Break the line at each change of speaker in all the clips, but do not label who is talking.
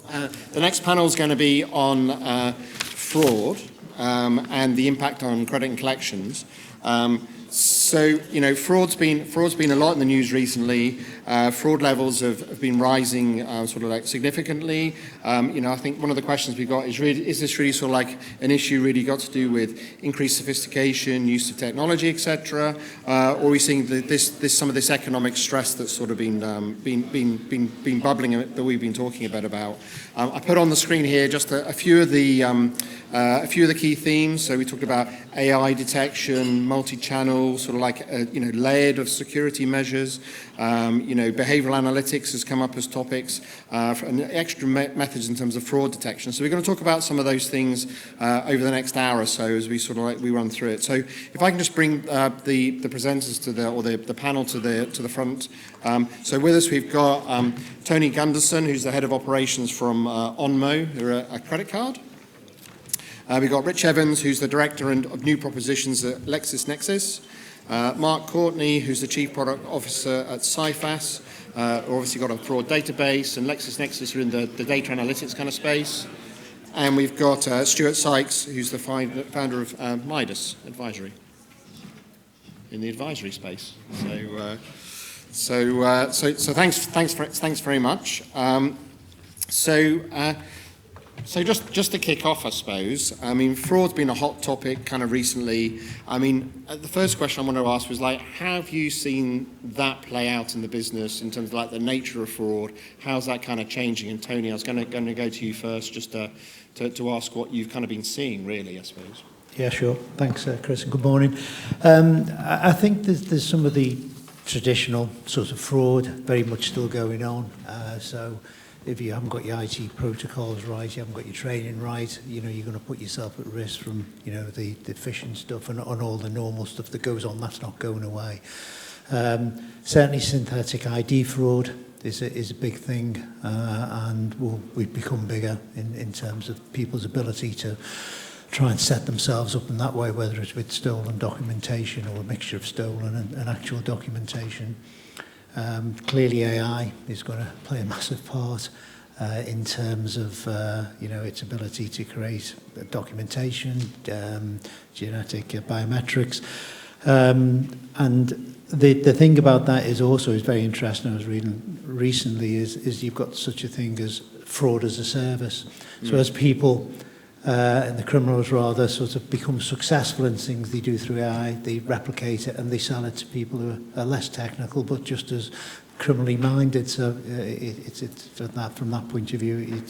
The next panel is going to be on fraud and the impact on credit and collections. So, fraud's been a lot in the news recently. Fraud levels have been rising sort of like significantly. I think one of the questions we've got is this really sort of like an issue really got to do with increased sophistication, use of technology, etc., or are we seeing some of this economic stress that's sort of been bubbling that we've been talking about? I put on the screen here just a few of the key themes. So we talked about AI detection, multi-channel, sort of like layered of security measures. Behavioral analytics has come up as topics, and extra methods in terms of fraud detection. So we're going to talk about some of those things over the next hour or so as we sort of we run through it. So if I can just bring the presenters to the panel to the front. So with us we've got Tony Gunderson, who's the head of operations from Onmo, who are a credit card. We've got Rich Evans, who's the director of new propositions at LexisNexis. Mark Courtney, who's the chief product officer at Cifas. Obviously got a fraud database, and LexisNexis are in the data analytics kind of space. And we've got Stuart Sykes, who's the founder of Midas Advisory in the advisory space. So thanks very much. So just to kick off, I suppose, fraud's been a hot topic kind of recently. The first question I want to ask was how have you seen that play out in the business in terms of the nature of fraud? How's that kind of changing? And Tony, I was going to go to you first just to ask what you've kind of been seeing, really, I suppose.
Yeah, sure. Thanks, Chris, and good morning. I think there's some of the traditional sort of fraud very much still going on. So if you haven't got your IT protocols right, you haven't got your training right, you're going to put yourself at risk from, the phishing stuff and all the normal stuff that goes on. That's not going away. Certainly synthetic ID fraud is a big thing, and we've become bigger in terms of people's ability to try and set themselves up in that way, whether it's with stolen documentation or a mixture of stolen and actual documentation. Clearly AI is going to play a massive part in terms of its ability to create documentation, genetic biometrics, and the thing about that is very interesting. I was reading recently is you've got such a thing as fraud as a service. So as people and the criminals rather sort of become successful in things they do through AI, they replicate it and they sell it to people who are less technical but just as criminally minded. So it's from that point of view,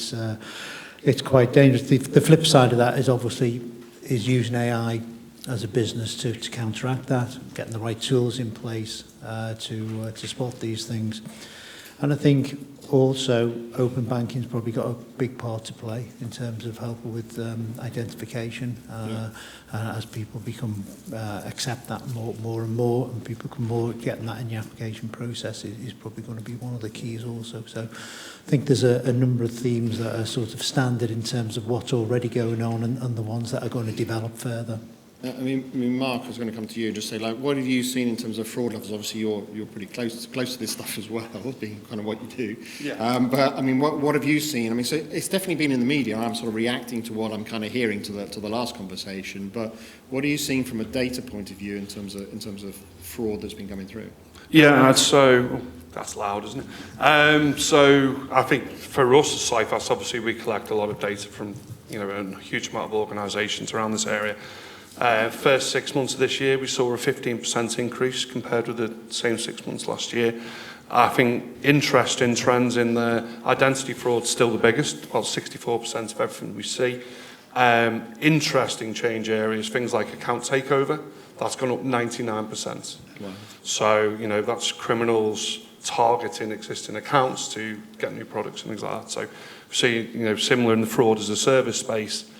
it's quite dangerous. The flip side of that is obviously using AI as a business to counteract that, getting the right tools in place to spot these things. And I think also open banking's probably got a big part to play in terms of helping with identification as people accept that more and more, and people become more getting that in the application process is probably going to be one of the keys also. So I think there's a number of themes that are sort of standard in terms of what's already going on and the ones that are going to develop further.
Mark, I was going to come to you and just say, what have you seen in terms of fraud levels? Obviously, you're pretty close to this stuff as well, being kind of what you do. Yeah. But what have you seen? So it's definitely been in the media. I'm sort of reacting to what I'm kind of hearing to the last conversation. But what are you seeing from a data point of view in terms of fraud that's been coming through?
Yeah, so that's loud, isn't it? So I think for us at Cifas, obviously we collect a lot of data from a huge amount of organisations around this area. First 6 months of this year, we saw a 15% increase compared with the same 6 months last year. I think interesting trends in the identity fraud still the biggest, about 64% of everything we see. Interesting change areas, things like account takeover, that's gone up 99%. Wow. So, that's criminals targeting existing accounts to get new products and things like that. So we see, similar in the fraud as a service space,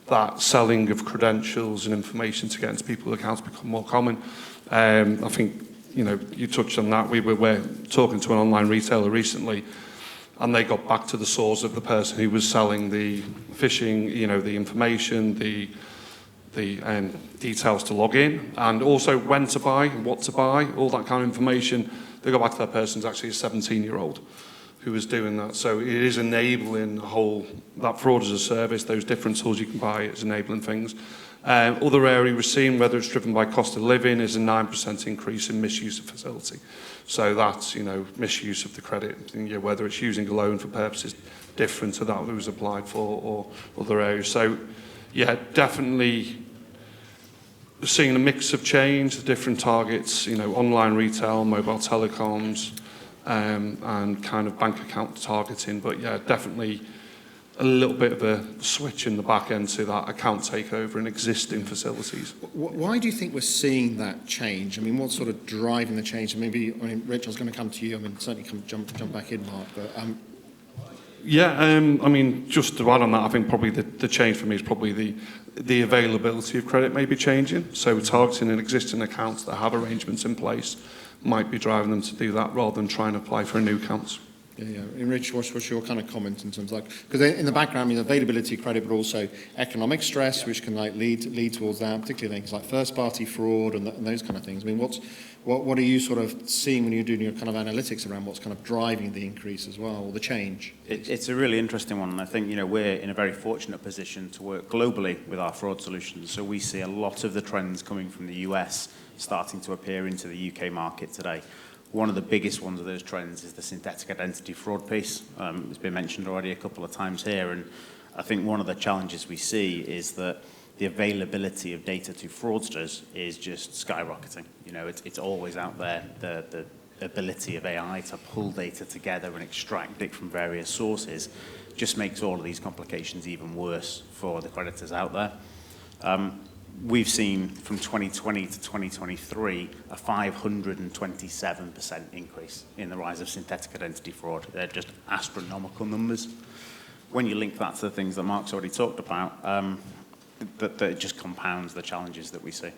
that selling of credentials and information to get into people's accounts become more common. I think, you touched on that. We were talking to an online retailer recently, and they got back to the source of the person who was selling the phishing, the information, the details to log in, and also when to buy, what to buy, all that kind of information. They got back to that person's actually a 17-year-old who is doing that. So it is enabling that fraud as a service, those different tools you can buy, it's enabling things. Other area we're seeing, whether it's driven by cost of living, is a 9% increase in misuse of facility. So that's, misuse of the credit, whether it's using a loan for purposes different to that was applied for or other areas. So, yeah, definitely seeing a mix of change, the different targets, online retail, mobile telecoms, and kind of bank account targeting. But, yeah, definitely a little bit of a switch in the back end to that account takeover in existing facilities.
Why do you think we're seeing that change? I mean, what's sort of driving the change? Maybe, Rich, I was going to come to you. Certainly jump back in, Mark. But
just to add on that, I think probably the change for me is probably the availability of credit may be changing. So targeting in existing accounts that have arrangements in place might be driving them to do that rather than trying to apply for new accounts.
Yeah. And Rich, what's your kind of comment in terms of because in the background, availability of credit, but also economic stress, which can lead towards that, particularly things like first-party fraud and those kind of things. I mean, what are you sort of seeing when you're doing your kind of analytics around what's kind of driving the increase as well, or the change?
It's a really interesting one, and I think we're in a very fortunate position to work globally with our fraud solutions. So we see a lot of the trends coming from the US starting to appear into the UK market today. One of the biggest ones of those trends is the synthetic identity fraud piece. It's been mentioned already a couple of times here, and I think one of the challenges we see is that the availability of data to fraudsters is just skyrocketing. It's always out there. The ability of AI to pull data together and extract it from various sources just makes all of these complications even worse for the creditors out there. We've seen from 2020 to 2023 a 527% increase in the rise of synthetic identity fraud. They're just astronomical numbers. When you link that to the things that Mark's already talked about, that it just compounds the challenges that we see.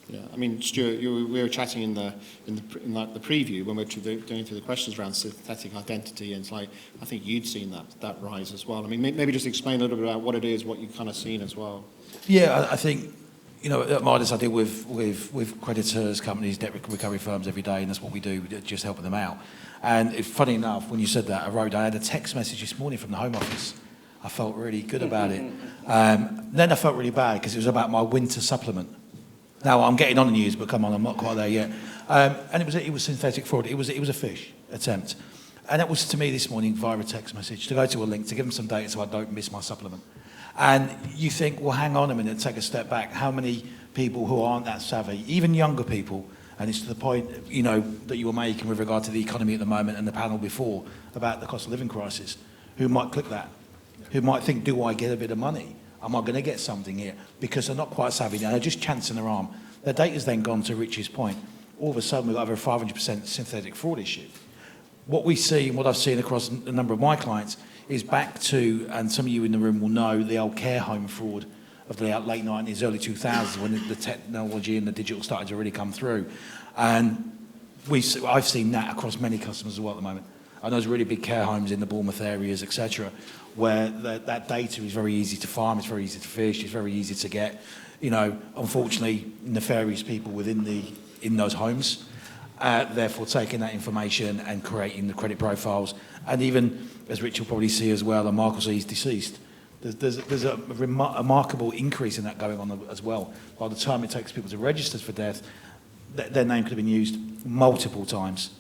Yeah, Stuart, we were chatting in the preview when we were going through the questions around synthetic identity, and it's like I think you'd seen that rise as well. Maybe just explain a little bit about what it is, what you've kind of seen as well.
Yeah, I think. At Midas, I deal with creditors, companies, debt recovery firms every day, and that's what we do, just helping them out. And funny enough, when you said that, I had a text message this morning from the Home Office. I felt really good about it. Then I felt really bad because it was about my winter supplement. Now, I'm getting on the news, but come on, I'm not quite there yet. And it was synthetic fraud. It was a phish attempt. And that was to me this morning via a text message, to go to a link, to give them some data so I don't miss my supplement. And you think, well, hang on a minute, take a step back. How many people who aren't that savvy, even younger people, and it's to the point, that you were making with regard to the economy at the moment and the panel before about the cost of living crisis, who might click that, who might think, do I get a bit of money? Am I going to get something here? Because they're not quite savvy now, they're just chancing their arm. Their data's then gone to Rich's point. All of a sudden, we've got over a 500% synthetic fraud issue. What we see, and what I've seen across a number of my clients, is back to, and some of you in the room will know, the old care home fraud of the late 90s, early 2000s, when the technology and the digital started to really come through. And I've seen that across many customers as well at the moment. I know there's really big care homes in the Bournemouth areas, etc., where that data is very easy to farm, it's very easy to fish, it's very easy to get. Unfortunately, nefarious people in those homes, therefore taking that information and creating the credit profiles, and even, as Rich will probably see as well, and Mark will see he's deceased, there's a remarkable increase in that going on as well. By the time it takes people to register for death, their name could have been used multiple times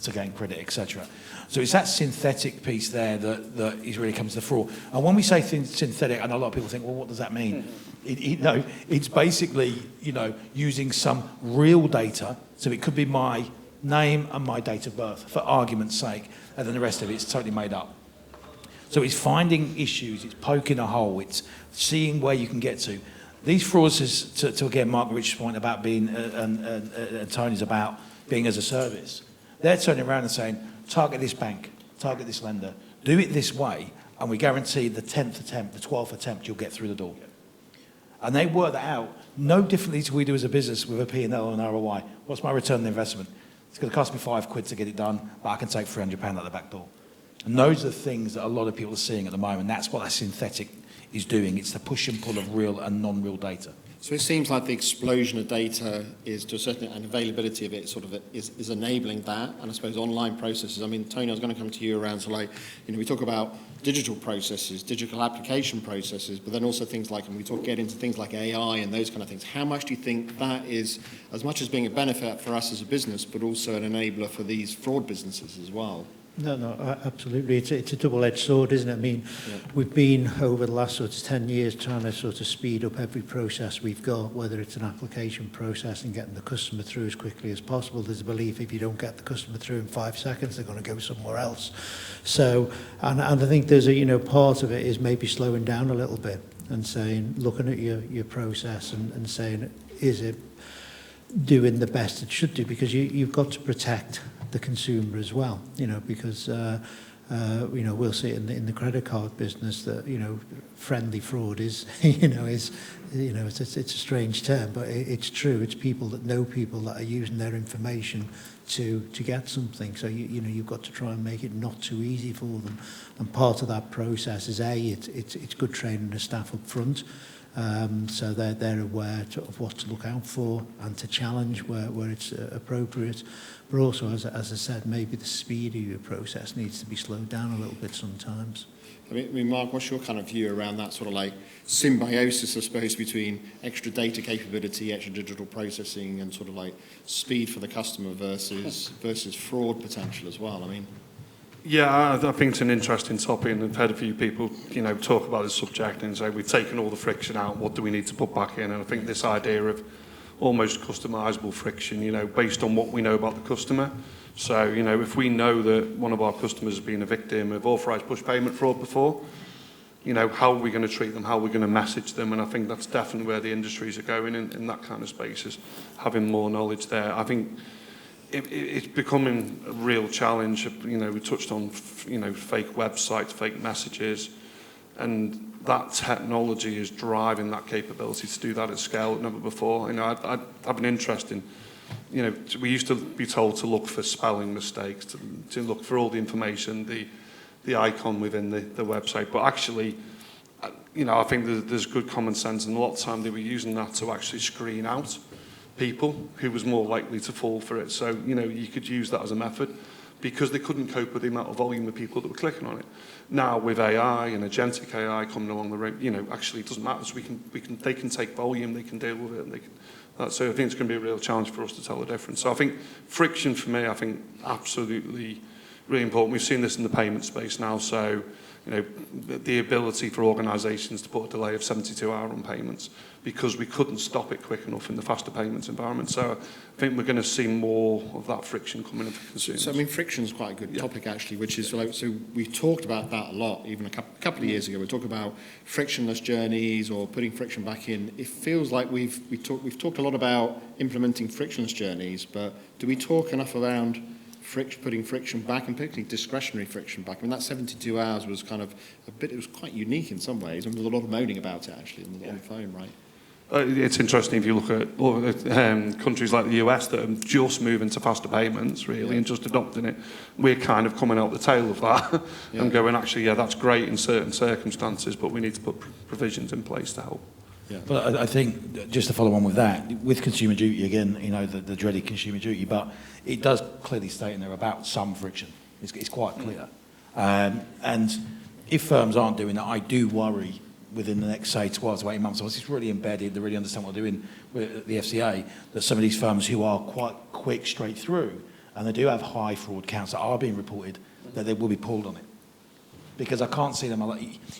to gain credit, etc. So it's that synthetic piece there that is really comes to the fore. And when we say synthetic, I know a lot of people think, well, what does that mean? It's basically, using some real data. So it could be my name and my date of birth, for argument's sake, and then the rest of it's totally made up. So it's finding issues, it's poking a hole, it's seeing where you can get to. These fraudsters, to again Mark Rich's point about being, and Tony's about being as a service, they're turning around and saying, target this bank, target this lender, do it this way, and we guarantee the 10th attempt, the 12th attempt, you'll get through the door. And they work that out no differently to we do as a business with a P&L and ROI. What's my return on investment? It's going to cost me £5 to get it done, but I can take £300 out the back door. And those are the things that a lot of people are seeing at the moment. That's what that synthetic is doing. It's the push and pull of real and non-real data.
So it seems like the explosion of data is to a certain, and availability of it sort of is enabling that. And I suppose online processes, I mean, Tony, I was going to come to you around, so like, we talk about digital processes, digital application processes, but then also things like, and get into things like AI and those kind of things. How much do you think that is, as much as being a benefit for us as a business, but also an enabler for these fraud businesses as well?
No, absolutely. It's a double-edged sword, isn't it? I mean, we've been, over the last sort of 10 years, trying to sort of speed up every process we've got, whether it's an application process and getting the customer through as quickly as possible. There's a belief if you don't get the customer through in 5 seconds, they're going to go somewhere else. So, and I think there's a, part of it is maybe slowing down a little bit and saying, looking at your process and saying, is it doing the best it should do? Because you've got to protect the consumer as well, because we'll see it in the credit card business that friendly fraud is it's a strange term, but it's true. It's people that know people that are using their information to get something. So you've got to try and make it not too easy for them. And part of that process is it's good training the staff up front. So they're aware of what to look out for and to challenge where it's appropriate. But also, as I said, maybe the speed of your process needs to be slowed down a little bit sometimes.
I mean, Mark, what's your kind of view around that sort of like symbiosis, I suppose, between extra data capability, extra digital processing, and sort of like speed for the customer versus fraud potential as well? I mean,
yeah, I think it's an interesting topic, and I've heard a few people, talk about this subject and say we've taken all the friction out. What do we need to put back in? And I think this idea of almost customizable friction, based on what we know about the customer. So, if we know that one of our customers has been a victim of authorised push payment fraud before, how are we going to treat them? How are we going to message them? And I think that's definitely where the industries are going in that kind of spaces, having more knowledge there. I think it's becoming a real challenge. We touched on, fake websites, fake messages, and that technology is driving that capability to do that at scale like never before. I have an interest in, we used to be told to look for spelling mistakes, to look for all the information, the icon within the website. But actually, I think there's good common sense, and a lot of time they were using that to actually screen out people who was more likely to fall for it. So, you could use that as a method because they couldn't cope with the amount of volume of people that were clicking on it. Now, with AI and agentic AI coming along the road, actually it doesn't matter. So they can take volume, they can deal with it, and so I think it's going to be a real challenge for us to tell the difference. So I think friction for me, I think absolutely really important. We've seen this in the payment space now. So, the ability for organisations to put a delay of 72 hours on payments because we couldn't stop it quick enough in the faster payments environment. So I think we're going to see more of that friction coming into consumers.
So I mean, friction is quite a good topic actually, which is like, so we talked about that a lot even a couple of years ago. We talked about frictionless journeys or putting friction back in. It feels like we've talked a lot about implementing frictionless journeys, but do we talk enough around putting friction back, and particularly discretionary friction back? I mean, that 72 hours was kind of it was quite unique in some ways, and there was a lot of moaning about it actually on the phone, right?
It's interesting if you look at countries like the US that are just moving to faster payments, really, and just adopting it. We're kind of coming out the tail of that and going, actually, that's great in certain circumstances, but we need to put provisions in place to help.
Yeah. But I think, just to follow on with that, with consumer duty, again, the dreaded consumer duty, but it does clearly state in there about some friction. It's quite clear. And if firms aren't doing that, I do worry within the next, say, 12 to 18 months, once it's really embedded, they really understand what they're doing with the FCA, that some of these firms who are quite quick straight through, and they do have high fraud counts that are being reported, that they will be pulled on it. Because I can't see them,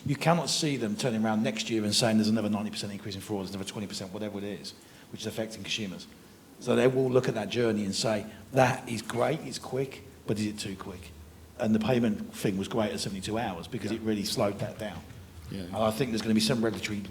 you cannot see them turning around next year and saying there's another 90% increase in fraud, there's another 20%, whatever it is, which is affecting consumers. So they will look at that journey and say, that is great, it's quick, but is it too quick? And the payment thing was great at 72 hours because it really slowed that down. Yeah. And I think there's going to be some regulatory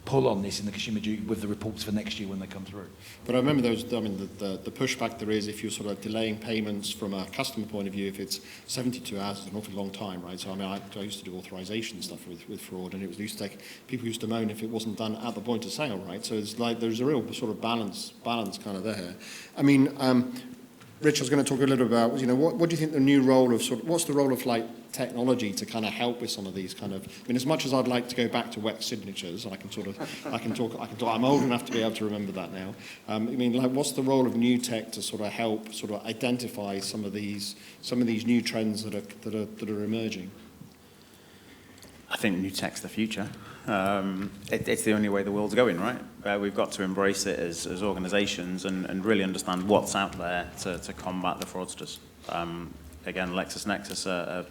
pull on this in the consumer duty with the reports for next year when they come through.
But I remember the pushback there is if you're sort of delaying payments from a customer point of view, if it's 72 hours, it's an awfully long time, right? So I mean, I used to do authorization stuff with fraud, and it was used to take, people used to moan if it wasn't done at the point of sale, right? So it's like there's a real sort of balance kind of there. I mean, Rich, I was going to talk a little about, what do you think the new role of what's the role of like technology to kind of help with some of these kind of, as much as I'd like to go back to wet signatures, I can talk, I'm old enough to be able to remember that now. What's the role of new tech to sort of help sort of identify some of these new trends that are emerging?
I think new tech's the future. It's the only way the world's going, right? We've got to embrace it as organisations and really understand what's out there to combat the fraudsters. Again, LexisNexis are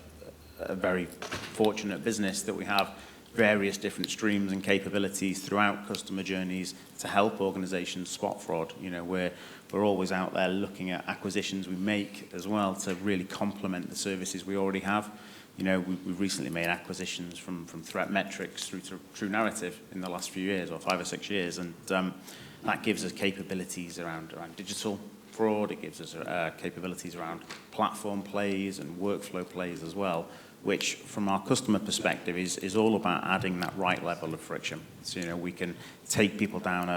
a very fortunate business that we have various different streams and capabilities throughout customer journeys to help organisations spot fraud. We're always out there looking at acquisitions we make as well to really complement the services we already have. We've recently made acquisitions from Threat Metrics through to True Narrative in the last few years, or 5 or 6 years, and that gives us capabilities around digital fraud. It gives us capabilities around platform plays and workflow plays as well, which from our customer perspective is all about adding that right level of friction. So, we can take people down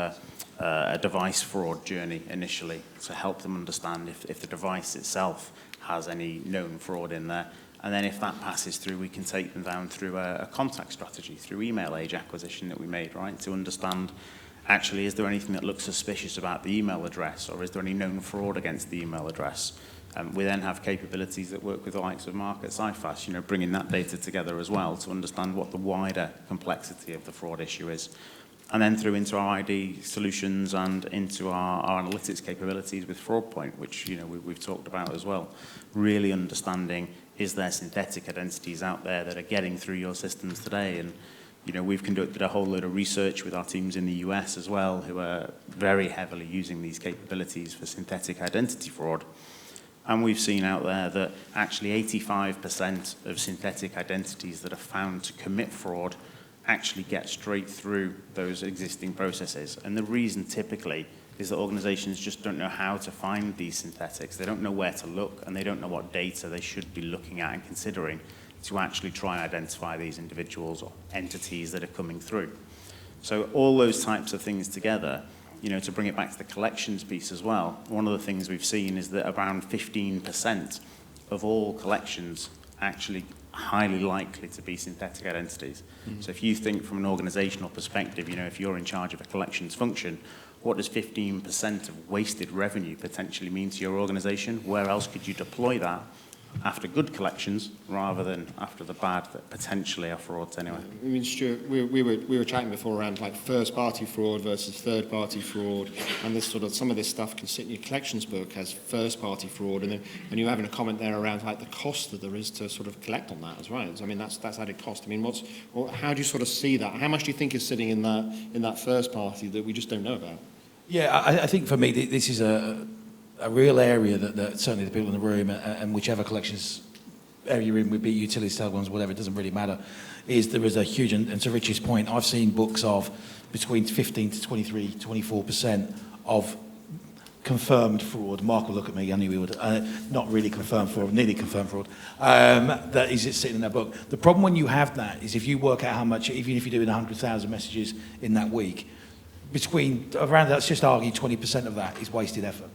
a device fraud journey initially to help them understand if the device itself has any known fraud in there. And then if that passes through, we can take them down through a contact strategy, through email age acquisition that we made, right? To understand, actually, is there anything that looks suspicious about the email address, or is there any known fraud against the email address? We then have capabilities that work with the likes of Mark at Cifas, bringing that data together as well to understand what the wider complexity of the fraud issue is. And then through into our ID solutions and into our analytics capabilities with FraudPoint, which we've talked about as well. Really understanding, is there synthetic identities out there that are getting through your systems today? And we've conducted a whole load of research with our teams in the US as well, who are very heavily using these capabilities for synthetic identity fraud. And we've seen out there that actually 85% of synthetic identities that are found to commit fraud actually get straight through those existing processes. And the reason typically is that organizations just don't know how to find these synthetics. They don't know where to look, and they don't know what data they should be looking at and considering to actually try and identify these individuals or entities that are coming through. So all those types of things together, to bring it back to the collections piece as well, one of the things we've seen is that around 15% of all collections actually highly likely to be synthetic identities. Mm-hmm. So if you think from an organizational perspective, if you're in charge of a collections function, what does 15% of wasted revenue potentially mean to your organization? Where else could you deploy that after good collections rather than after the bad that potentially are frauds anyway?
Stuart, we were chatting before around like first-party fraud versus third-party fraud, and this some of this stuff can sit in your collections book as first-party fraud, and you're having a comment there around like the cost that there is to sort of collect on that as well. That's added cost. How do you sort of see that? How much do you think is sitting in that first party that we just don't know about?
Yeah, I think for me this is a real area that certainly the people in the room and whichever collections area you're in, would be utility scale ones, whatever, it doesn't really matter, is there is a huge, and to Rich's point, I've seen books of between 15 to 23, 24% of confirmed fraud. Mark will look at me, I knew he would, not really confirmed fraud, nearly confirmed fraud, that is sitting in that book. The problem when you have that is if you work out how much, even if you're doing 100,000 messages in that week, let's just argue 20% of that is wasted effort.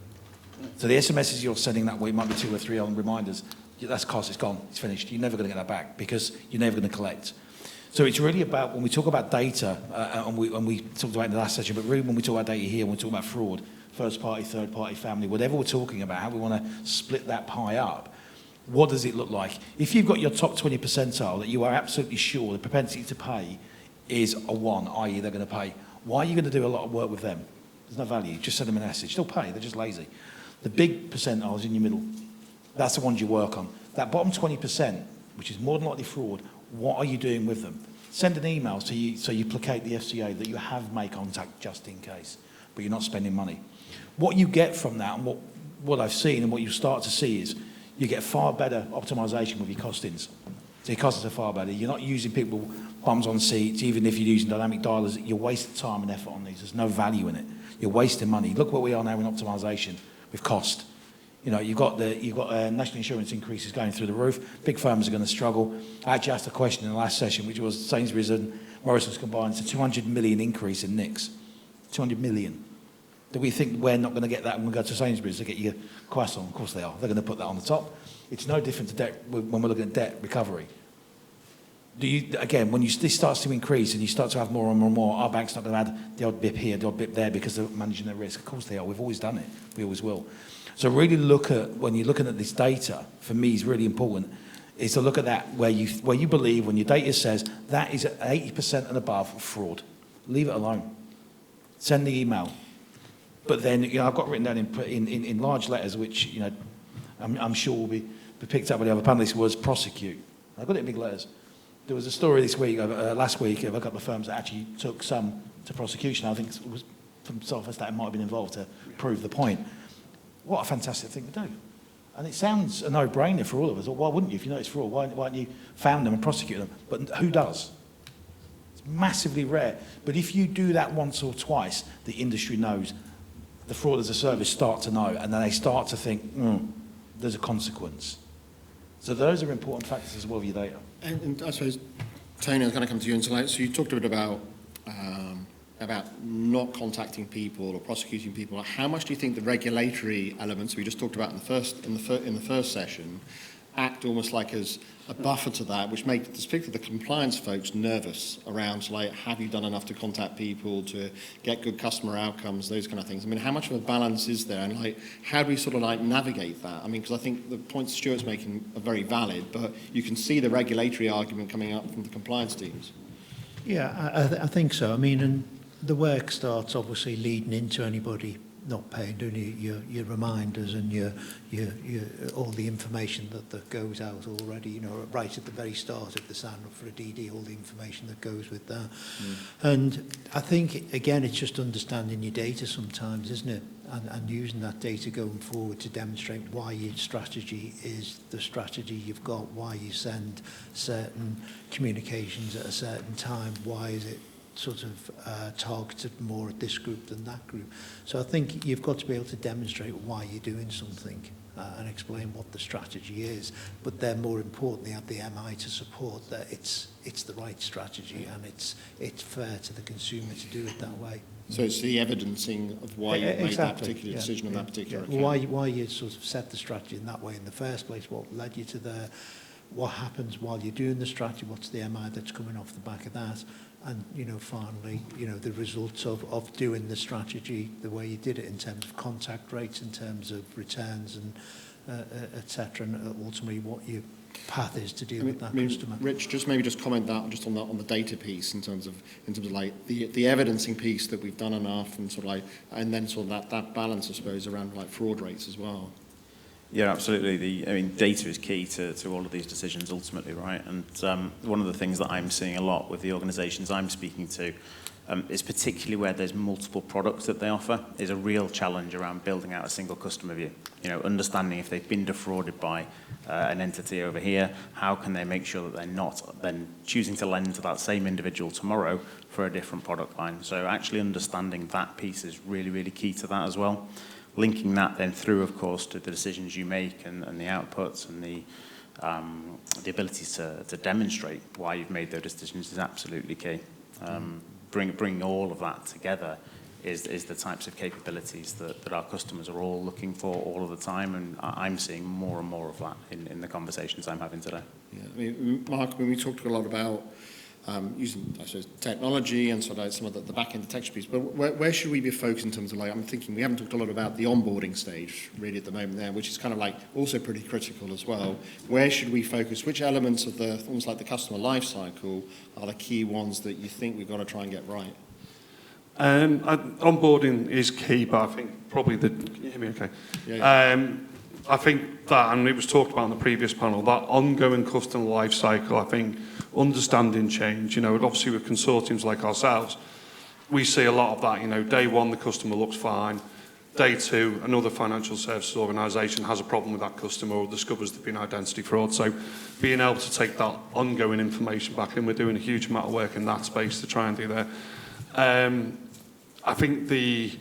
So the SMSs you're sending that week might be 2 or 3 on reminders. That's cost, it's gone, it's finished. You're never going to get that back because you're never going to collect. So it's really about, when we talk about data, and we talked about it in the last session, but really when we talk about data here, when we talk about fraud, first party, third party, family, whatever we're talking about, how we want to split that pie up, what does it look like? If you've got your top 20 percentile that you are absolutely sure the propensity to pay is a 1, i.e. they're going to pay, why are you going to do a lot of work with them? There's no value. Just send them a message. They'll pay. They're just lazy. The big percentiles in your middle, that's the ones you work on. That bottom 20%, which is more than likely fraud, what are you doing with them? Send an email so you placate the FCA that you have made contact just in case, but you're not spending money. What you get from that, and what I've seen and what you start to see is you get far better optimization with your costings. So your costings are far better. You're not using people bums on seats, even if you're using dynamic dialers, you're wasting time and effort on these. There's no value in it. You're wasting money. Look where we are now in optimization with cost. You've got national insurance increases going through the roof. Big firms are going to struggle. I actually asked a question in the last session, which was Sainsbury's and Morrison's combined. It's a 200 million increase in NICs. 200 million. Do we think we're not going to get that when we go to Sainsbury's to get your croissant? Of course they are. They're going to put that on the top. It's no different to debt when we're looking at debt recovery. Again, when this starts to increase and you start to have more and more and more, our bank's not going to add the odd bip here, the odd bip there because they're managing their risk. Of course they are. We've always done it. We always will. So really when you're looking at this data, for me is really important, is to look at that where you believe when your data says that is at 80% and above fraud. Leave it alone. Send the email. But then, I've got written down in large letters, which, I'm sure will be picked up by the other panelists, was prosecute. I've got it in big letters. There was a story last week of a couple of firms that actually took some to prosecution. I think it was from Cifas that might have been involved to prove the point. What a fantastic thing to do. And it sounds a no-brainer for all of us. Why wouldn't you? If you know it's fraud, why don't you found them and prosecute them? But who does? It's massively rare. But if you do that once or twice, the industry knows. The fraud as a service start to know, and then they start to think, there's a consequence. So those are important factors as well of your data.
And I suppose, Tony, I was going to come to you. And so you talked a bit about not contacting people or prosecuting people. How much do you think the regulatory elements we just talked about in the first session act almost like as a buffer to that, which make particularly the compliance folks nervous around, have you done enough to contact people to get good customer outcomes, those kind of things? I mean, how much of a balance is there, and how do we sort of navigate that? I mean, because I think the points Stuart's making are very valid, but you can see the regulatory argument coming up from the compliance teams.
Yeah, I think so. I mean, and the work starts obviously leading into anybody not paying, don't you? Your reminders and your all the information that goes out already, right at the very start of the sign up for a DD, all the information that goes with that. And I think, again, it's just understanding your data sometimes, isn't it? And using that data going forward to demonstrate why your strategy is the strategy you've got, why you send certain communications at a certain time, why is it sort of targeted more at this group than that group. So I think you've got to be able to demonstrate why you're doing something and explain what the strategy is, but then more importantly have the MI to support that it's the right strategy and it's fair to the consumer to do it that way.
So it's the evidencing of why you made that particular decision on that particular account.
Why you sort of set the strategy in that way in the first place, what led you to there, what happens while you're doing the strategy, what's the MI that's coming off the back of that, and finally the results of doing the strategy the way you did it in terms of contact rates, in terms of returns and etc., and ultimately what your path is to deal with that customer.
Rich, just comment that just on the data piece in terms of the evidencing piece that we've done enough, and and then that balance, I suppose, around fraud rates as well.
Yeah, absolutely. Data is key to all of these decisions ultimately, right? And one of the things that I'm seeing a lot with the organisations I'm speaking to is particularly where there's multiple products that they offer, is a real challenge around building out a single customer view. Understanding if they've been defrauded by an entity over here, how can they make sure that they're not then choosing to lend to that same individual tomorrow for a different product line. So actually understanding that piece is really, really key to that as well. Linking that then through, of course, to the decisions you make and the outputs and the ability to demonstrate why you've made those decisions is absolutely key. Bring all of that together is the types of capabilities that our customers are all looking for all of the time, and I'm seeing more and more of that in the conversations I'm having today.
Yeah, Mark, when we talked a lot about using, I suppose, technology and some of the back-end detection piece, but where should we be focused in terms of I'm thinking we haven't talked a lot about the onboarding stage really at the moment there, which is kind of also pretty critical as well. Where should we focus? Which elements of almost like the customer life cycle are the key ones that you think we've got to try and get right?
Onboarding is key, but I think probably can you hear me okay?
Yeah.
I think that, and it was talked about on the previous panel, that ongoing customer life cycle, I think understanding change, obviously with consortiums like ourselves, we see a lot of that, day one the customer looks fine, day two another financial services organisation has a problem with that customer or discovers there's been identity fraud. So being able to take that ongoing information back in, we're doing a huge amount of work in that space to try and do that. I think the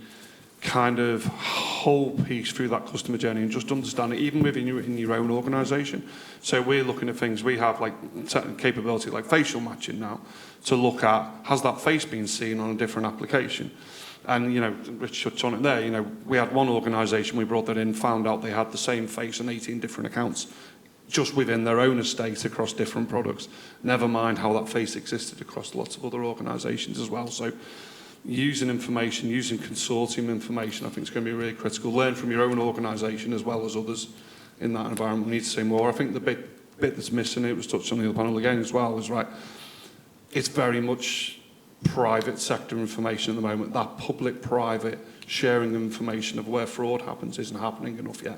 kind of whole piece through that customer journey and just understand it, even within your own organisation. So we're looking at things, we have capability like facial matching now to look at, has that face been seen on a different application? And, Rich touched on it there, we had one organisation, we brought that in, found out they had the same face on 18 different accounts, just within their own estate across different products. Never mind how that face existed across lots of other organisations as well. So using information, using consortium information, I think is going to be really critical. Learn from your own organisation as well as others in that environment. We need to say more. I think the bit that's missing, it was touched on the other panel again as well, is right, it's very much private sector information at the moment. That public-private sharing of information of where fraud happens isn't happening enough yet.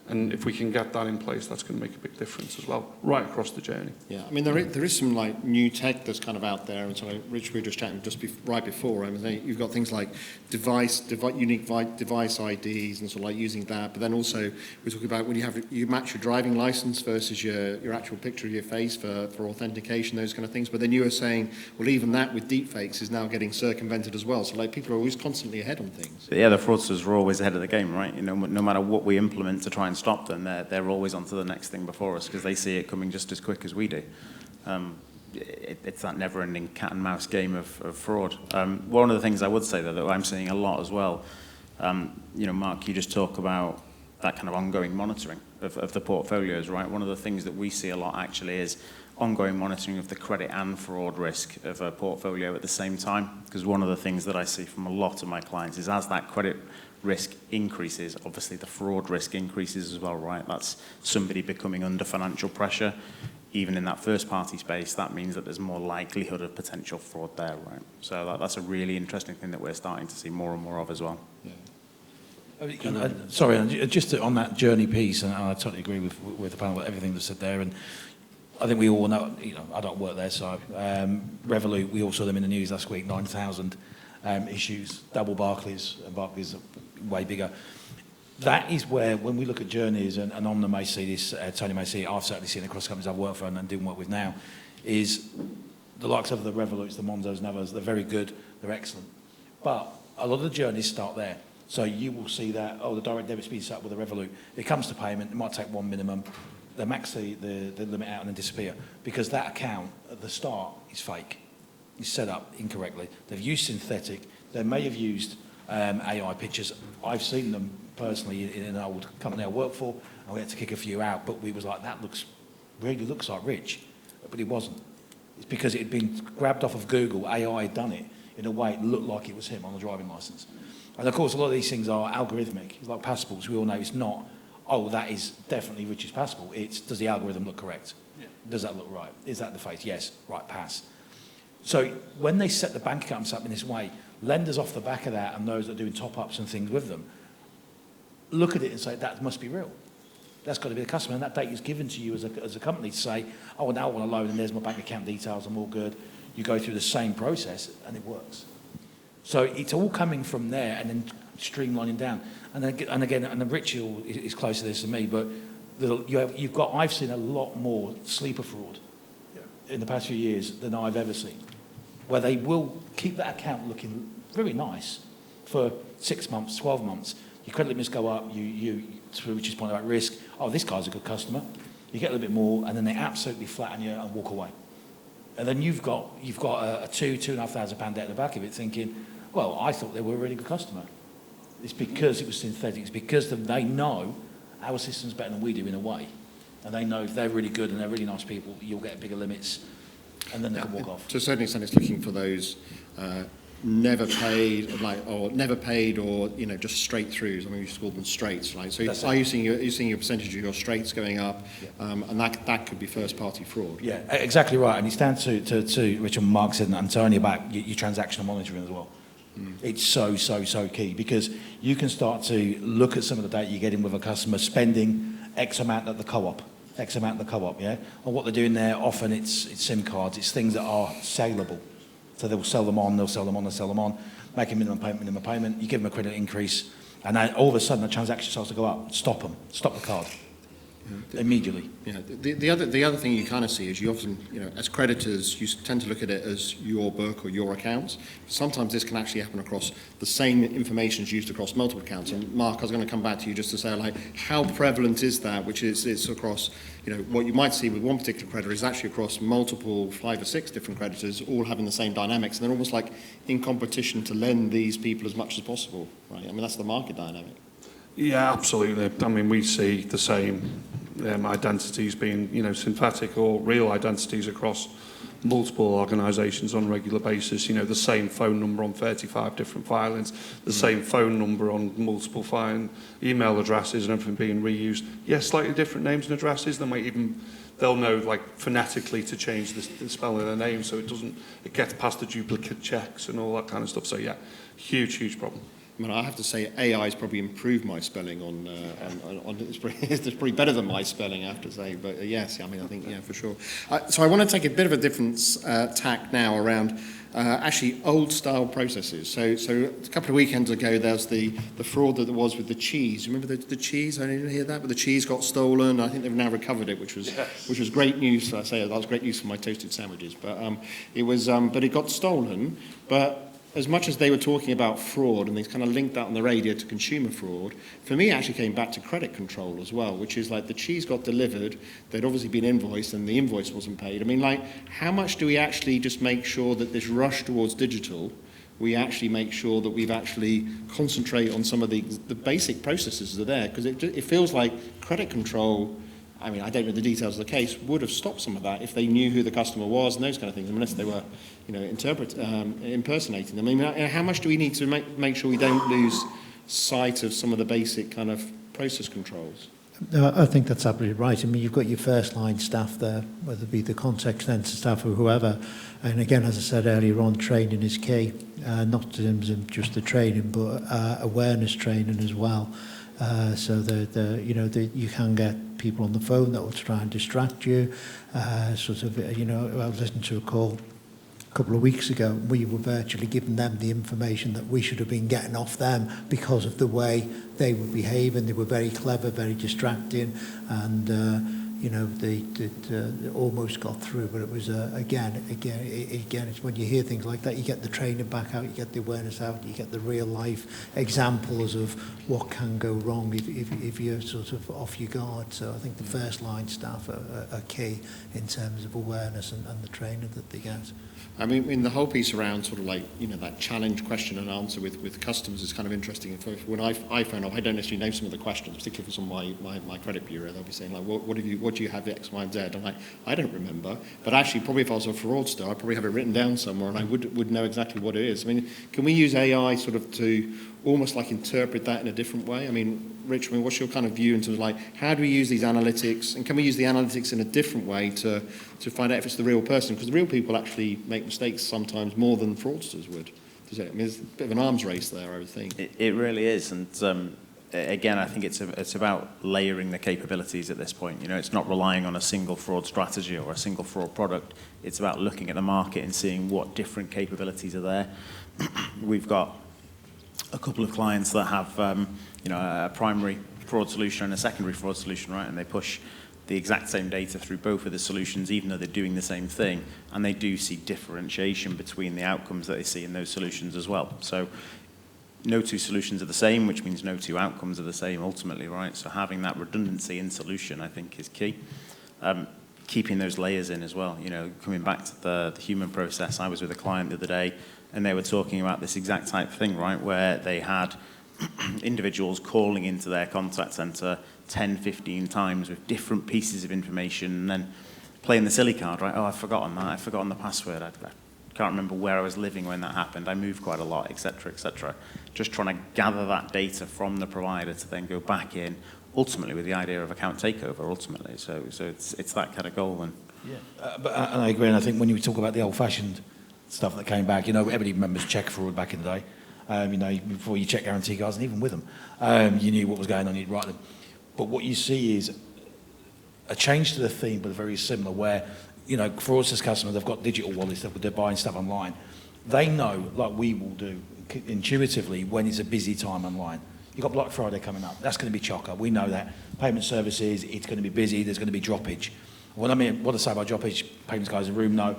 And if we can get that in place, that's going to make a big difference as well, right across the journey.
Yeah, I mean, there is some like new tech that's kind of out there, and so Rich, we were just chatting right before. I mean, you've got things like unique device IDs and sort of like using that, but then also we're talking about when you match your driving license versus your actual picture of your face for authentication, those kind of things. But then you were saying, well, even that with deepfakes is now getting circumvented as well. So like people are always constantly ahead on things.
Yeah, the fraudsters are always ahead of the game, right? No matter what we implement to try and stop them, they're always on to the next thing before us because they see it coming just as quick as we do. It's that never-ending cat and mouse game of fraud. One of the things I would say, though, that I'm seeing a lot as well, Mark, you just talk about that kind of ongoing monitoring of the portfolios, right? One of the things that we see a lot actually is ongoing monitoring of the credit and fraud risk of a portfolio at the same time, because one of the things that I see from a lot of my clients is as that credit risk increases, obviously the fraud risk increases as well, right? That's somebody becoming under financial pressure. Even in that first-party space, that means that there's more likelihood of potential fraud there, right? So that's a really interesting thing that we're starting to see more and more of as well.
Yeah. Sorry, and just on that journey piece, and I totally agree with the panel, everything that's said there, and I think we all know, I don't work there, so Revolut, we all saw them in the news last week, 9,000 issues, double Barclays, and Barclays are way bigger. That is where, when we look at journeys, and Onmo may see this, Tony may see it, I've certainly seen it across companies I've worked for and didn't work with now, is the likes of the Revoluts, the Monzos and others, they're very good, they're excellent. But a lot of the journeys start there. So you will see that, the direct debit's been set up with a Revolut. It comes to payment, it might take one minimum, they max the limit out and then disappear. Because that account at the start is fake. It's set up incorrectly. They've used synthetic, they may have used AI pictures. I've seen them personally in an old company I worked for, and we had to kick a few out, but we was like, that really looks like Rich, but it wasn't. It's because it had been grabbed off of Google, AI had done it in a way it looked like it was him on the driving licence. And of course, a lot of these things are algorithmic. It's like passports, we all know it's not, that is definitely Rich's passport. It's, does the algorithm look correct? Yeah. Does that look right? Is that the face? Yes, right, pass. So when they set the bank accounts up in this way, lenders off the back of that and those that are doing top-ups and things with them, look at it and say, that must be real. That's got to be the customer, and that data is given to you as a company to say, now I want a loan, and there's my bank account details, I'm all good. You go through the same process, and it works. So it's all coming from there and then streamlining down. And again, Rich is closer to this than me, but I've seen a lot more sleeper fraud in the past few years than I've ever seen, where they will keep that account looking very nice for 6 months, 12 months. Your credit limits go up, you to Rich's point about risk, this guy's a good customer. You get a little bit more, and then they absolutely flatten you and walk away. And then you've got a £2,500 debt at the back of it thinking, well, I thought they were a really good customer. It's because it was synthetic. It's because they know our system's better than we do in a way. And they know if they're really good and they're really nice people, you'll get bigger limits, and then they can walk off.
To a certain extent, it's looking for those never paid, or just straight throughs. I mean, we used to call them straights, right? So are you seeing your percentage of your straights going up, and that could be first-party fraud?
Yeah, exactly right. And it's down to Rich and Mark said, and Tony, about your transactional monitoring as well. It's so key, because you can start to look at some of the data you're getting with a customer spending X amount at the co-op, yeah? And what they're doing there, often it's SIM cards, it's things that are saleable. So they'll sell them on, make a minimum payment, you give them a credit increase, and then all of a sudden the transaction starts to go up. Stop the card. immediately.
Yeah, the other thing you kind of see is you often, as creditors, you tend to look at it as your book or your accounts. Sometimes this can actually happen across the same information is used across multiple accounts. And Mark, I was going to come back to you just to say, like, how prevalent is that, which is it's across, what you might see with one particular creditor is actually across multiple 5 or 6 different creditors, all having the same dynamics, and they're almost like in competition to lend these people as much as possible, right? I mean, that's the market dynamic.
Yeah, absolutely. I mean, we see the same identities being, synthetic or real identities across multiple organisations on a regular basis. The same phone number on 35 different filings, the same phone number on multiple email addresses and everything being reused. Yes, slightly different names and addresses. They'll know, like, phonetically to change the spelling of the name so it gets past the duplicate checks and all that kind of stuff. So yeah, huge problem.
I mean, I have to say AI has probably improved my spelling on it's probably better than my spelling, I have to say. But yes, I mean, I think, yeah, for sure. So I want to take a bit of a different tack now around actually old-style processes. So a couple of weekends ago, there was the fraud that there was with the cheese. Remember the cheese? I didn't hear that, but the cheese got stolen. I think they've now recovered it, which was great news. I say that was great news for my toasted sandwiches. But but it got stolen. But as much as they were talking about fraud and they kind of linked that on the radio to consumer fraud, for me it actually came back to credit control as well, which is like the cheese got delivered, they'd obviously been invoiced and the invoice wasn't paid. I mean, like, how much do we actually just make sure that this rush towards digital, we actually make sure that we've actually concentrate on some of the basic processes that are there? Because it feels like credit control, I mean, I don't know the details of the case, would have stopped some of that if they knew who the customer was and those kind of things, unless they were, impersonating them. I mean, how much do we need to make sure we don't lose sight of some of the basic kind of process controls?
No, I think that's absolutely right. I mean, you've got your first line staff there, whether it be the contact centre staff or whoever. And again, as I said earlier on, training is key, not in terms of just the training, but awareness training as well. So you can get people on the phone that will try and distract you. I was listening to a call a couple of weeks ago. We were virtually giving them the information that we should have been getting off them because of the way they were behaving. They were very clever, very distracting, and they almost got through. But it was again, it's when you hear things like that, you get the training back out, you get the awareness out, you get the real life examples of what can go wrong if you're sort of off your guard. So I think the first line staff are key in terms of awareness and the training that they get.
I mean, the whole piece around sort of like, that challenge question and answer with customers is kind of interesting. When I phone up, I don't necessarily know some of the questions, particularly for some of my credit bureau. They'll be saying, like, what do you have X, Y, and Z? I'm like, I don't remember. But actually, probably if I was a fraudster, I'd probably have it written down somewhere and I would know exactly what it is. I mean, can we use AI sort of to almost like interpret that in a different way? I mean, Rich, what's your kind of view in terms of like, how do we use these analytics, and can we use the analytics in a different way to find out if it's the real person? Because the real people actually make mistakes sometimes more than fraudsters would. I mean, there's a bit of an arms race there, I would think.
It really is, and again, I think it's about layering the capabilities at this point. It's not relying on a single fraud strategy or a single fraud product. It's about looking at the market and seeing what different capabilities are there. We've got a couple of clients that have a primary fraud solution and a secondary fraud solution, right? And they push the exact same data through both of the solutions, even though they're doing the same thing, and they do see differentiation between the outcomes that they see in those solutions as well. So no two solutions are the same, which means no two outcomes are the same ultimately, right? So having that redundancy in solution, I think, is key. Keeping those layers in as well. Coming back to the human process, I was with a client the other day, and they were talking about this exact type of thing, right, where they had individuals calling into their contact centre 10, 15 times with different pieces of information, and then playing the silly card, right? Oh, I've forgotten that. I've forgotten the password. I can't remember where I was living when that happened. I moved quite a lot, etc., etc. Just trying to gather that data from the provider to then go back in, ultimately with the idea of account takeover, ultimately. So it's that kind of goal. And
and I agree, and I think when you talk about the old-fashioned stuff that came back, everybody remembers check fraud back in the day. Before you check guarantee cards, and even with them, you knew what was going on, you'd write them. But what you see is a change to the theme, but very similar, where, fraudsters customers, they've got digital wallets, they're buying stuff online. They know, like we will do, intuitively, when it's a busy time online. You've got Black Friday coming up. That's going to be chocker. We know that. Payment services, it's going to be busy. There's going to be droppage. What I say about droppage, payments guys in the room know,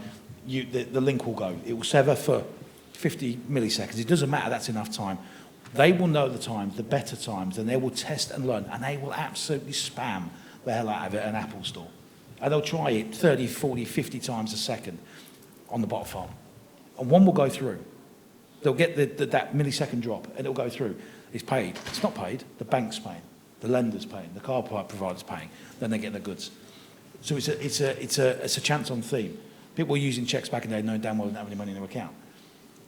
the link will go. It will sever for 50 milliseconds. It doesn't matter. That's enough time. They will know the times, the better times, and they will test and learn, and they will absolutely spam the hell out of it at an Apple store. And they'll try it 30, 40, 50 times a second on the bot farm. And one will go through. They'll get that millisecond drop, and it'll go through. It's paid. It's not paid. The bank's paying. The lender's paying. The car provider's paying. Then they get the goods. So it's a chance on theme. People were using checks back in the day knowing damn well they didn't have any money in their account.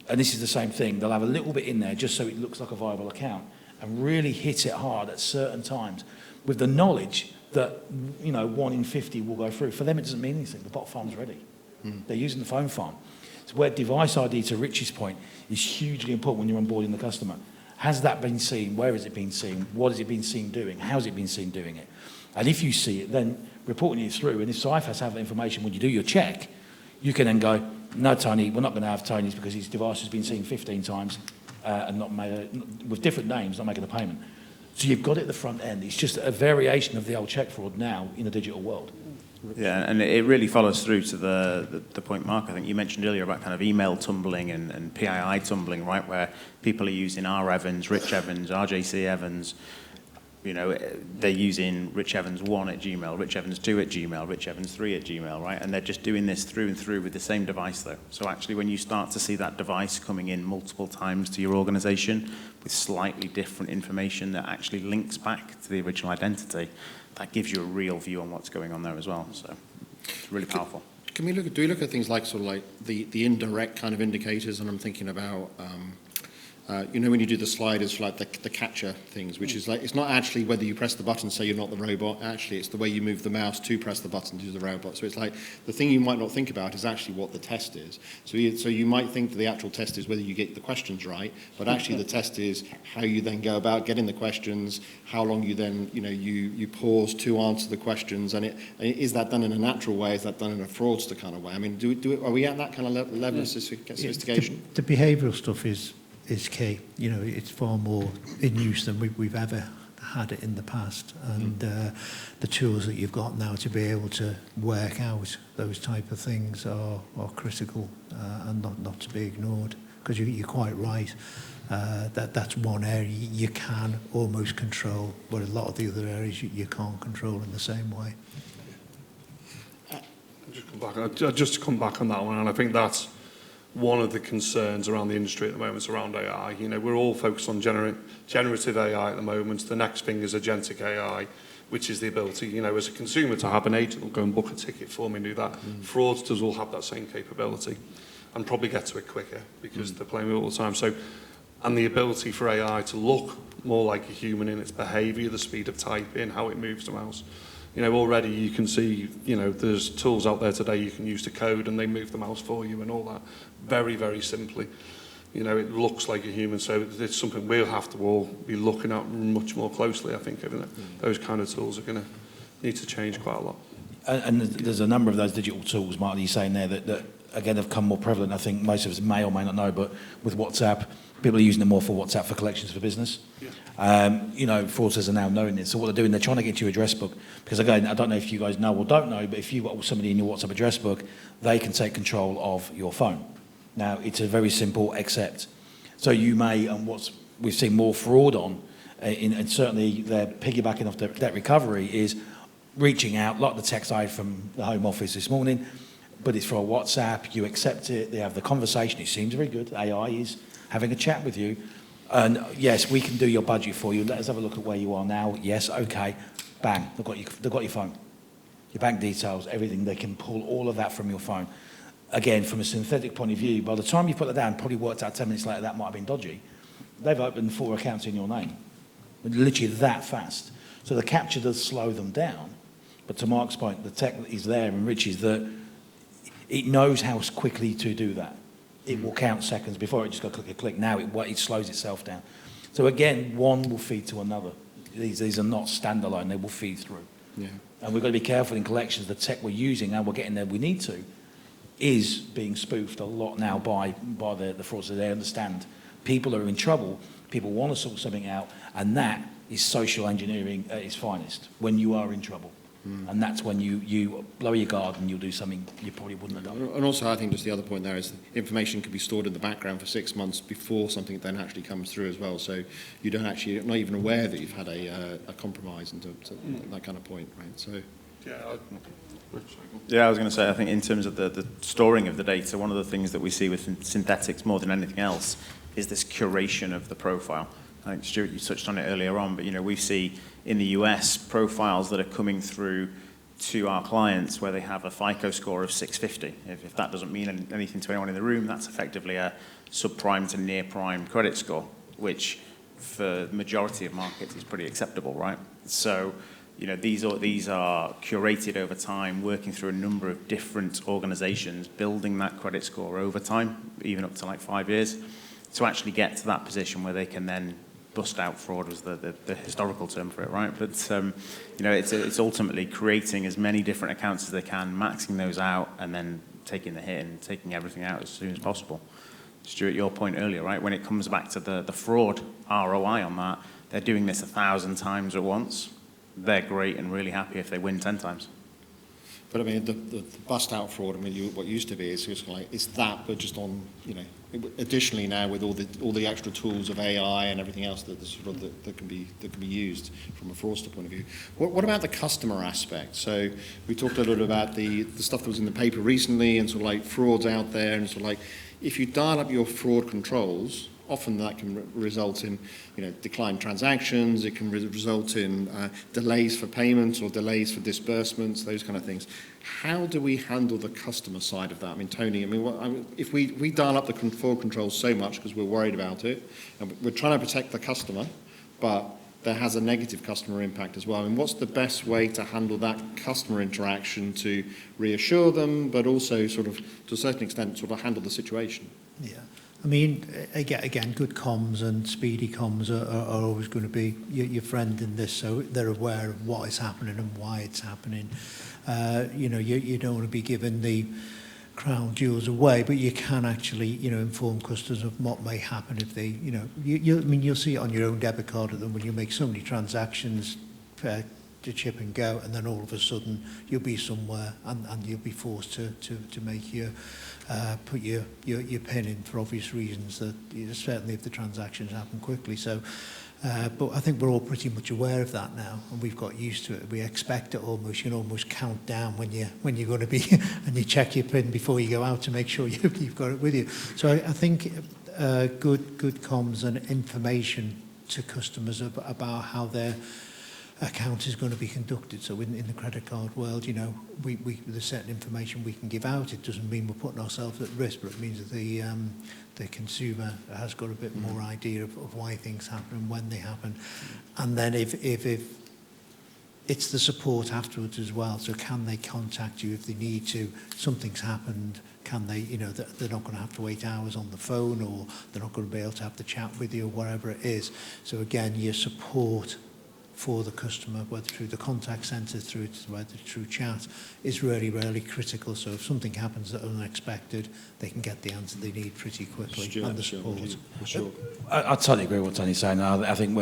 And this is the same thing. They'll have a little bit in there just so it looks like a viable account and really hit it hard at certain times with the knowledge that, 1 in 50 will go through. For them, it doesn't mean anything. The bot farm's ready. They're using the phone farm. So where device ID, to Rich's point, is hugely important when you're onboarding the customer. Has that been seen? Where has it been seen? What has it been seen doing? How has it been seen doing it? And if you see it, then reporting it through. And if Cifas have that information when you do your check, you can then go, no, Tony, we're not going to have Tony's because his device has been seen 15 times and not made with different names, not making a payment. So you've got it at the front end. It's just a variation of the old check fraud now in a digital world.
Yeah, and it really follows through to the point, Mark, I think you mentioned earlier about kind of email tumbling and PII tumbling, right, where people are using R. Evans, Rich Evans, RJC Evans. They're using Rich Evans 1 at Gmail, Rich Evans 2 at Gmail, Rich Evans 3 at Gmail, right? And they're just doing this through and through with the same device, though. So actually, when you start to see that device coming in multiple times to your organization with slightly different information that actually links back to the original identity, that gives you a real view on what's going on there as well. So it's really powerful.
Do we look at things like the indirect kind of indicators? And I'm thinking about, when you do the sliders for like the catcher things, which is like, it's not actually whether you press the button so you're not the robot, actually it's the way you move the mouse to press the button to do the robot. So it's like the thing you might not think about is actually what the test is. So you might think that the actual test is whether you get the questions right, but actually the test is how you then go about getting the questions, how long you then, you pause to answer the questions, and is that done in a natural way, is that done in a fraudster kind of way? I mean, are we at that kind of level of sophistication?
The behavioural stuff is key. It's far more in use than we've ever had it in the past, and the tools that you've got now to be able to work out those type of things are critical and not to be ignored, because you're quite right. That's one area you can almost control, but a lot of the other areas you can't control in the same way.
Just to come back on that one, and I think that's one of the concerns around the industry at the moment is around AI. We're all focused on generative AI at the moment. The next thing is agentic AI, which is the ability, as a consumer to have an agent will go and book a ticket for me and do that. Fraudsters will have that same capability and probably get to it quicker because they're playing with it all the time. So, and the ability for AI to look more like a human in its behaviour, the speed of typing, how it moves the mouse. Already you can see, there's tools out there today you can use to code and they move the mouse for you and all that very, very simply. It looks like a human, so it's something we'll have to all be looking at much more closely, I think, isn't it? Those kind of tools are going to need to change quite a lot.
And there's a number of those digital tools, Mark, that you're saying there that again, have come more prevalent. I think most of us may or may not know, but with WhatsApp, people are using them more for WhatsApp for collections for business. Yeah. Fraudsters are now knowing this. So what they're doing, they're trying to get your address book. Because again, I don't know if you guys know or don't know, but if you've got somebody in your WhatsApp address book, they can take control of your phone. Now, it's a very simple accept. So you may, and we've seen more fraud on, and certainly they're piggybacking off the debt recovery, is reaching out, like the text I had from the Home Office this morning, but it's for a WhatsApp, you accept it, they have the conversation, it seems very good, AI is having a chat with you, and yes, we can do your budget for you, let us have a look at where you are now, yes, okay, bang, they've got your phone, your bank details, everything, they can pull all of that from your phone. Again, from a synthetic point of view, by the time you put that down, probably worked out 10 minutes later, that might have been dodgy. They've opened 4 accounts in your name, literally that fast. So the capture does slow them down, but to Mark's point, the tech is there and Rich's that it knows how quickly to do that. It will count seconds before it just go click. Now it slows itself down. So again, one will feed to another. These are not standalone, they will feed through. Yeah. And we've got to be careful in collections. The tech we're using, and we're getting there we need to, is being spoofed a lot now by the fraudsters. They understand People are in trouble, people want to sort something out, and that is social engineering at its finest, when you are in trouble. And that's when you lower your guard and you'll do something you probably wouldn't have done.
And also, I think just the other point there is information can be stored in the background for 6 months before something then actually comes through as well. So you're not even aware that you've had a compromise and that kind of point, right? So
yeah, I was going to say, I think in terms of the storing of the data, one of the things that we see with synthetics more than anything else is this curation of the profile. I think, Stuart, you touched on it earlier on, but we see in the US profiles that are coming through to our clients where they have a FICO score of 650. If that doesn't mean anything to anyone in the room, that's effectively a subprime to near prime credit score, which for the majority of markets is pretty acceptable, right? So, these are curated over time, working through a number of different organizations, building that credit score over time, even up to like 5 years, to actually get to that position where they can then bust out fraud was the historical term for it, right? But it's ultimately creating as many different accounts as they can, maxing those out, and then taking the hit and taking everything out as soon as possible. Stuart, your point earlier, right? When it comes back to the fraud ROI on that, they're doing this 1,000 times at once. They're great and really happy if they win 10 times.
But I mean, the bust out fraud, what used to be is just like, it's that, but just on, additionally now with all the extra tools of AI and everything else that can be used from a fraudster point of view. What about the customer aspect? So we talked a little about the stuff that was in the paper recently and sort of like frauds out there, and sort of like, if you dial up your fraud controls, often that can result in, declined transactions. It can result in delays for payments or delays for disbursements, those kind of things. How do we handle the customer side of that? I mean, Tony, if we dial up the fraud controls so much because we're worried about it, and we're trying to protect the customer, but there has a negative customer impact as well. I mean, what's the best way to handle that customer interaction to reassure them, but also sort of, to a certain extent, sort of handle the situation?
Yeah. I mean, again, good comms and speedy comms are always going to be your friend in this, so they're aware of what is happening and why it's happening. You don't want to be giving the crown jewels away, but you can actually, inform customers of what may happen if they, you'll see it on your own debit card at them when you make so many transactions to chip and go, and then all of a sudden you'll be somewhere and you'll be forced to make your put your pin in for obvious reasons, that certainly if the transactions happen quickly. So but I think we're all pretty much aware of that now, and we've got used to it. We expect it almost. You can almost count down when you're going to be and you check your pin before you go out to make sure you've got it with you. So I think good comms and information to customers about how their account is going to be conducted. So in the credit card world, there's certain information we can give out. It doesn't mean we're putting ourselves at risk, but it means that the consumer has got a bit more idea of why things happen and when they happen. And then if it's the support afterwards as well. So can they contact you if they need to? Something's happened. Can they, they're not going to have to wait hours on the phone, or they're not going to be able to have the chat with you, or whatever it is. So again, your support for the customer, whether through the contact centre, whether through chat, is really, really critical. So if something happens that unexpected, they can get the answer they need pretty quickly, and the support.
Sure.
I totally agree with what Tony's saying. I think,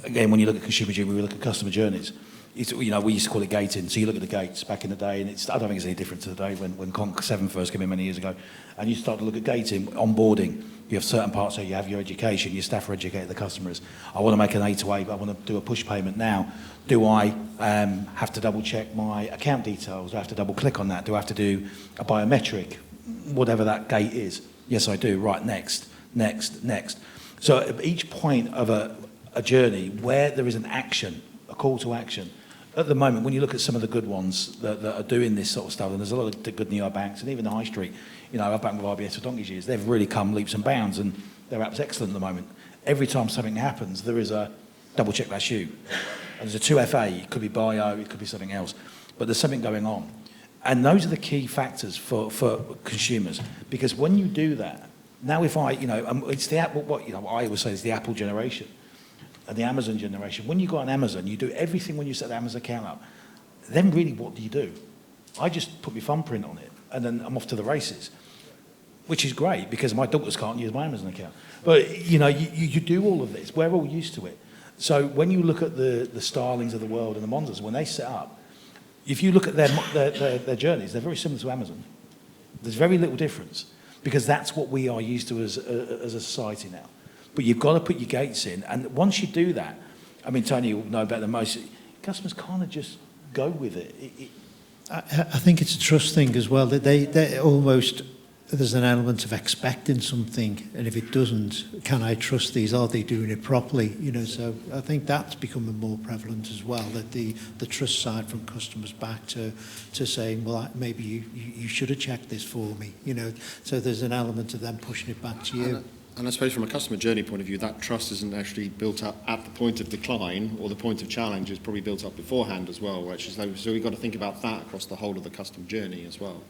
again, when you look at consumer journey, we look at customer journeys. We used to call it gating. So you look at the gates back in the day, and I don't think it's any different to today when Conk 7 first came in many years ago. And you start to look at gating, onboarding. You have certain parts where you have your education, your staff are educated, the customers. I want to make an A to A, but I want to do a push payment now. Do I have to double check my account details? Do I have to double click on that? Do I have to do a biometric? Whatever that gate is. Yes, I do. Right, next. So at each point of a journey where there is an action, a call to action, at the moment, when you look at some of the good ones that are doing this sort of stuff, and there's a lot of good neo banks, and even the high street, I've banked with RBS for donkey's years, they've really come leaps and bounds, and their app's excellent at the moment. Every time something happens, there is a double check that's you. And there's a 2FA, it could be bio, it could be something else, but there's something going on. And those are the key factors for consumers, because when you do that, now if it's the Apple, what I always say is the Apple generation. And the Amazon generation. When you go on Amazon, you do everything when you set the Amazon account up. Then really, what do? I just put my thumbprint on it, and then I'm off to the races. which is great because my daughters can't use my Amazon account. But, you know, you do all of this. We're all used to it. So when you look at the Starlings of the world and the Monzas, when they set up, if you look at their journeys, they're very similar to Amazon. There's very little difference because that's what we are used to as a society now. But you've got to put your gates in. And once you do that, I mean, Tony will know better than most, customers kind of just go with it.
I think it's a trust thing as well. That they almost, there's an element of expecting something, and if it doesn't, can I trust these? Are they doing it properly? You know, so I think that's becoming more prevalent as well. That the trust side from customers back to saying, well, maybe you should have checked this for me. You know, so there's an element of them pushing it back to you.
And I suppose from a customer journey point of view, that trust isn't actually built up at the point of decline or the point of challenge. It's probably built up beforehand as well. So we've got to think about that across the whole of the customer journey as well.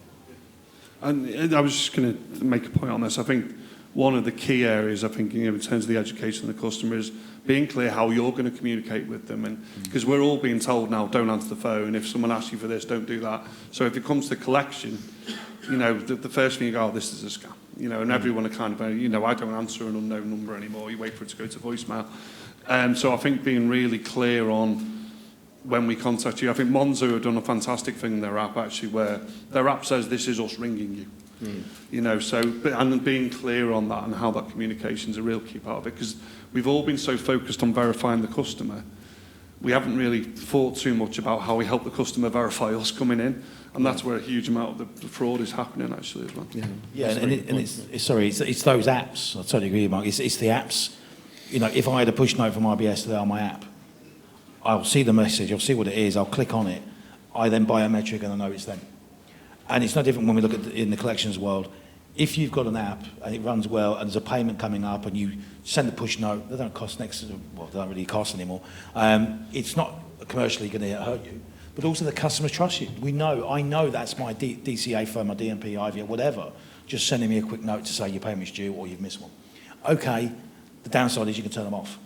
And I was just going to make a point on this. I think one of the key areas, I think, you know, in terms of the education of the customer is being clear how you're going to communicate with them. And because we're all being told now, don't answer the phone. If someone asks you for this, don't do that. So if it comes to collection, you know, the first thing you go, oh, this is a scam. You know, and everyone are kind of, you know, I don't answer an unknown number anymore. You wait for it to go to voicemail. So I think being really clear on when we contact you. I think Monzo have done a fantastic thing in their app, actually, where their app says, this is us ringing you. You know, so, and being clear on that and how that communication is a real key part of it, because we've all been so focused on verifying the customer, we haven't really thought too much about how we help the customer verify us coming in. And that's where a huge amount of the fraud is happening, actually, as well.
Yeah, and it's those apps. I totally agree, Mark. It's the apps. You know, if I had a push note from IBS today on my app, I'll see the message, I'll see what it is, I'll click on it, I then biometric and I know it's them. And it's no different when we look at in the collections world. If you've got an app and it runs well and there's a payment coming up and you send a push note, they don't cost Nexus, well, they don't really cost anymore. It's not commercially going to hurt you. But also the customers trust you. I know that's my DCA firm, my DMP, IVR, whatever, just sending me a quick note to say your payment's due or you've missed one. Okay, the downside is you can turn them off.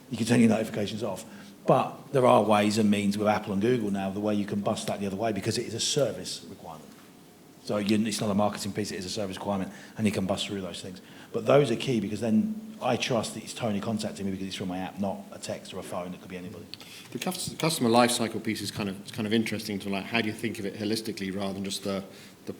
You can turn your notifications off. But there are ways and means with Apple and Google now, the way you can bust that the other way because it is a service requirement. So it's not a marketing piece, it is a service requirement and you can bust through those things. But those are key because then I trust that it's Tony contacting me because it's from my app, not a text or a phone. It could be anybody.
The customer life cycle piece is kind of interesting to like how do you think of it holistically rather than just the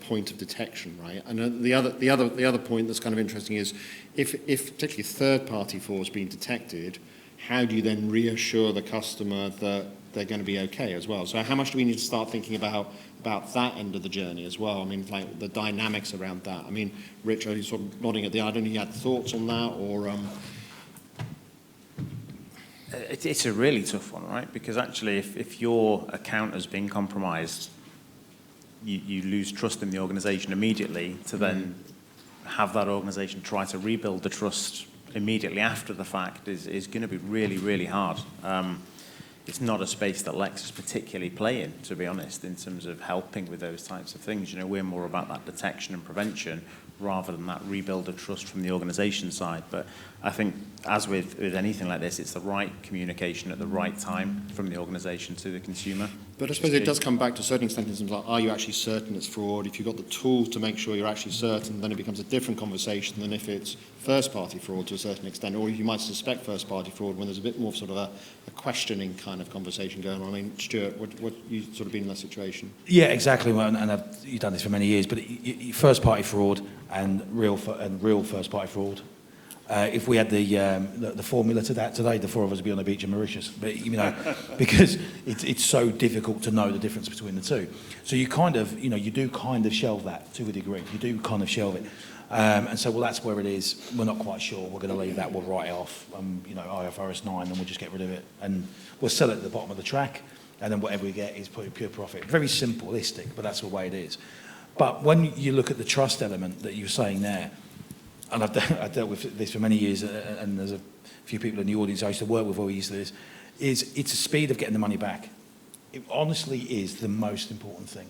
point of detection, right? And the other point that's kind of interesting is if particularly third-party fraud has been detected, how do you then reassure the customer that they're going to be okay as well? So how much do we need to start thinking about that end of the journey as well? I mean, like the dynamics around that. I mean, Rich, are you sort of nodding at the eye? I don't know if you had thoughts on that or...
It's a really tough one, right? Because actually, if your account has been compromised, you lose trust in the organisation immediately to then have that organisation try to rebuild the trust immediately after the fact is going to be really, really hard. It's not a space that Lexis particularly play in, to be honest, in terms of helping with those types of things. You know, we're more about that detection and prevention rather than that rebuild of trust from the organisation side. But I think, as with anything like this, it's the right communication at the right time from the organisation to the consumer.
But I suppose it does come back to a certain extent in terms of like, are you actually certain it's fraud? If you've got the tools to make sure you're actually certain, then it becomes a different conversation than if it's first-party fraud to a certain extent, or you might suspect first-party fraud when there's a bit more sort of a questioning kind of conversation going on. I mean, Stuart, what you sort of been in that situation?
Yeah, exactly. Well, and you've done this for many years, but first-party fraud and real first-party fraud. If we had the formula to that today, the four of us would be on the beach in Mauritius. But you know, because it's so difficult to know the difference between the two. So you kind of, you know, you do kind of shelve that to a degree. You do kind of shelve it. And so, well, that's where it is. We're not quite sure. We're going to leave that. We'll write it off. You know, IFRS 9, and we'll just get rid of it. And we'll sell it at the bottom of the track. And then whatever we get is pure profit. Very simplistic, but that's the way it is. But when you look at the trust element that you're saying there, and I've dealt with this for many years, and there's a few people in the audience I used to work with who used to this, it's a speed of getting the money back. It honestly is the most important thing.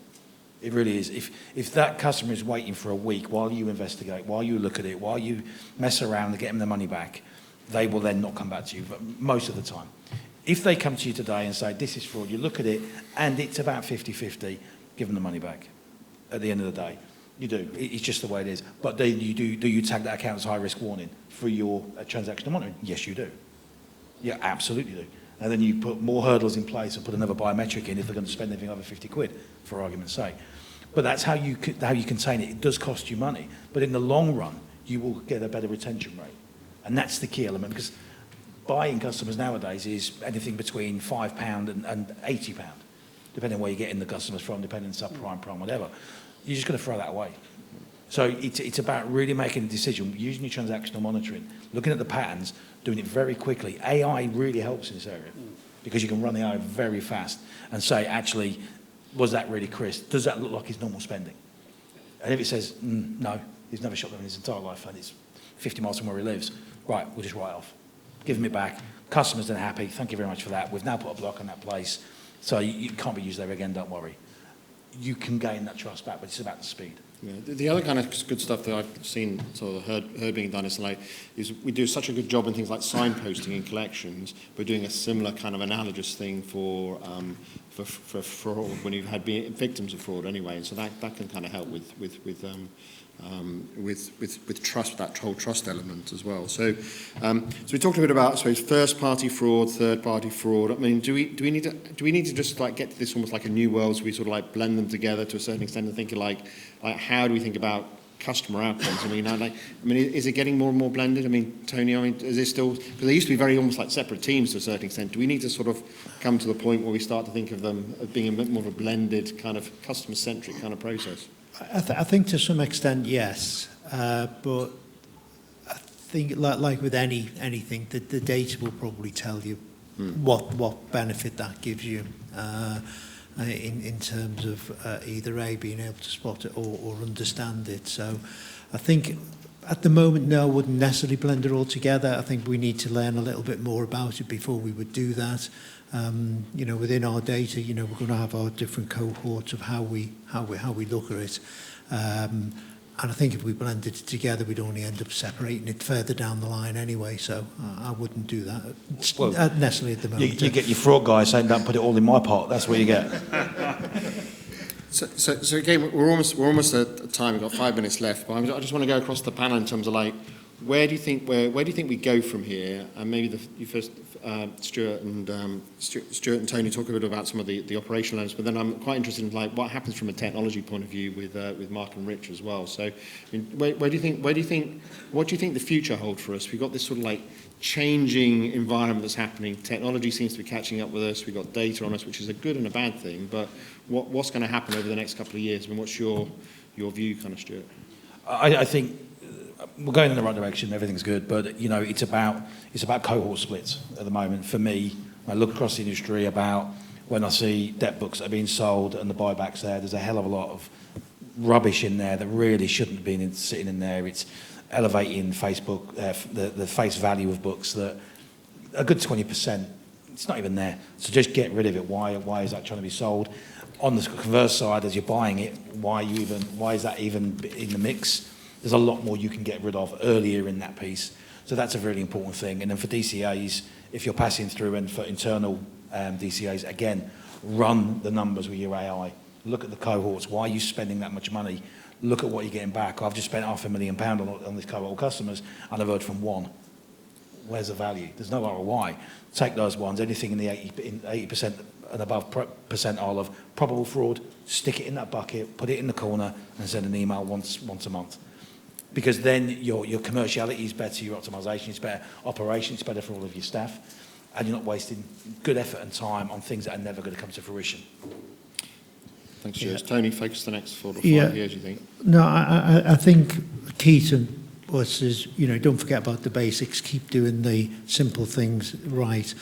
It really is. If that customer is waiting for a week while you investigate, while you look at it, while you mess around to get them the money back, they will then not come back to you, but most of the time. If they come to you today and say, this is fraud, you look at it, and it's about 50-50, give them the money back at the end of the day. You do. It's just the way it is. But then do you tag that account as high risk warning for your transactional monitoring? Yes, you do. Yeah, absolutely do. And then you put more hurdles in place and put another biometric in if they're going to spend anything over 50 quid, for argument's sake. But that's how you contain it. It does cost you money. But in the long run, you will get a better retention rate. And that's the key element, because buying customers nowadays is anything between £5 and £80, depending on where you're getting the customers from, depending on subprime, prime, whatever. You're just going to throw that away. So it's about really making a decision, using your transactional monitoring, looking at the patterns, doing it very quickly. AI really helps in this area because you can run the AI very fast and say, actually, was that really Chris? Does that look like his normal spending? And if it says, no, he's never shot them in his entire life and it's 50 miles from where he lives, right, we'll just write off. Give him it back. Customers then happy. Thank you very much for that. We've now put a block on that place. So you can't be used there again, don't worry. You can gain that trust back, but it's about the speed.
Yeah. The other kind of good stuff that I've seen, sort of heard being done is we do such a good job in things like signposting in collections. We're doing a similar kind of analogous thing for fraud when you've had victims of fraud anyway, and so that can kind of help with trust, that whole trust element as well. So we talked a bit about, I suppose, first-party fraud, third-party fraud. I mean, do we need to just like get to this almost like a new world, so we sort of like blend them together to a certain extent and thinking like how do we think about customer outcomes? I mean, is it getting more and more blended? I mean, Tony, is it still, because they used to be very almost like separate teams to a certain extent. Do we need to sort of come to the point where we start to think of them as being a bit more of a blended kind of customer-centric kind of process?
I think to some extent, yes. But I think like with anything, the data will probably tell you what benefit that gives you in terms of either A, being able to spot it or understand it. So I think at the moment, no, I wouldn't necessarily blend it all together. I think we need to learn a little bit more about it before we would do that. Within our data, we're going to have our different cohorts of how we look at it. And I think if we blended it together, we'd only end up separating it further down the line anyway. So I wouldn't do that not necessarily at the moment.
You get your fraud guy saying, "Don't put it all in my pot." That's what you get.
So again, we're almost at time. We've got 5 minutes left, but I just want to go across the panel in terms of like, where do you think we go from here? And maybe you first, Stuart and Tony, talk a bit about some of the operational elements. But then I'm quite interested in like what happens from a technology point of view with Mark and Rich as well. So, I mean, what do you think the future holds for us? We've got this sort of like changing environment that's happening. Technology seems to be catching up with us. We've got data on us, which is a good and a bad thing. But what's going to happen over the next couple of years? I mean, what's your view, kind of, Stuart?
I think we're going in the right direction. Everything's good, but it's about cohort splits at the moment. For me, I look across the industry about when I see debt books that are being sold and the buybacks there. There's a hell of a lot of rubbish in there that really shouldn't have been sitting in there. It's elevating Facebook the face value of books that a good 20%. It's not even there. So just get rid of it. Why is that trying to be sold? On the converse side, as you're buying it, why is that even in the mix? There's a lot more you can get rid of earlier in that piece. So that's a really important thing. And then for DCAs, if you're passing through, and for internal DCAs, again, run the numbers with your AI. Look at the cohorts. Why are you spending that much money? Look at what you're getting back. I've just spent £500,000 on this cohort of customers, and I've heard from one. Where's the value? There's no ROI. Take those ones, anything in the 80% and above percentile of probable fraud, stick it in that bucket, put it in the corner, and send an email once a month. Because then your commerciality is better, your optimization is better, operation is better for all of your staff, and you're not wasting good effort and time on things that are never going to come to fruition.
Thanks, Stuart. Yeah. Tony, focus the next 4 to 5 years, do you think?
No, I think key to us is, don't forget about the basics, keep doing the simple things right.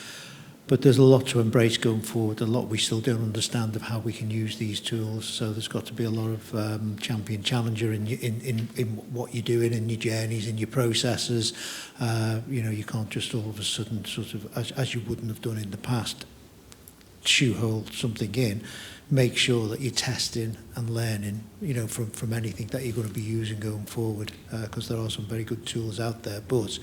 But there's a lot to embrace going forward, a lot we still don't understand of how we can use these tools. So there's got to be a lot of champion challenger in what you're doing, in your journeys, in your processes. You can't just all of a sudden sort of, as you wouldn't have done in the past, shoehole something in. Make sure that you're testing and learning, from anything that you're going to be using going forward, because there are some very good tools out there, but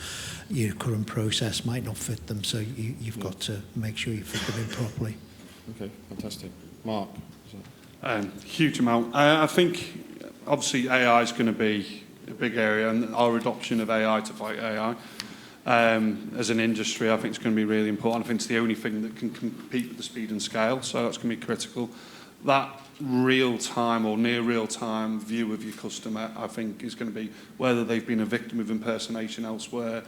your current process might not fit them, so you've got to make sure you fit them in properly.
Okay, fantastic. Mark?
Huge amount. I think obviously AI is going to be a big area, and our adoption of AI to fight AI as an industry, I think it's going to be really important. I think it's the only thing that can compete with the speed and scale, so that's going to be critical. That real-time or near real-time view of your customer, I think, is going to be whether they've been a victim of impersonation elsewhere,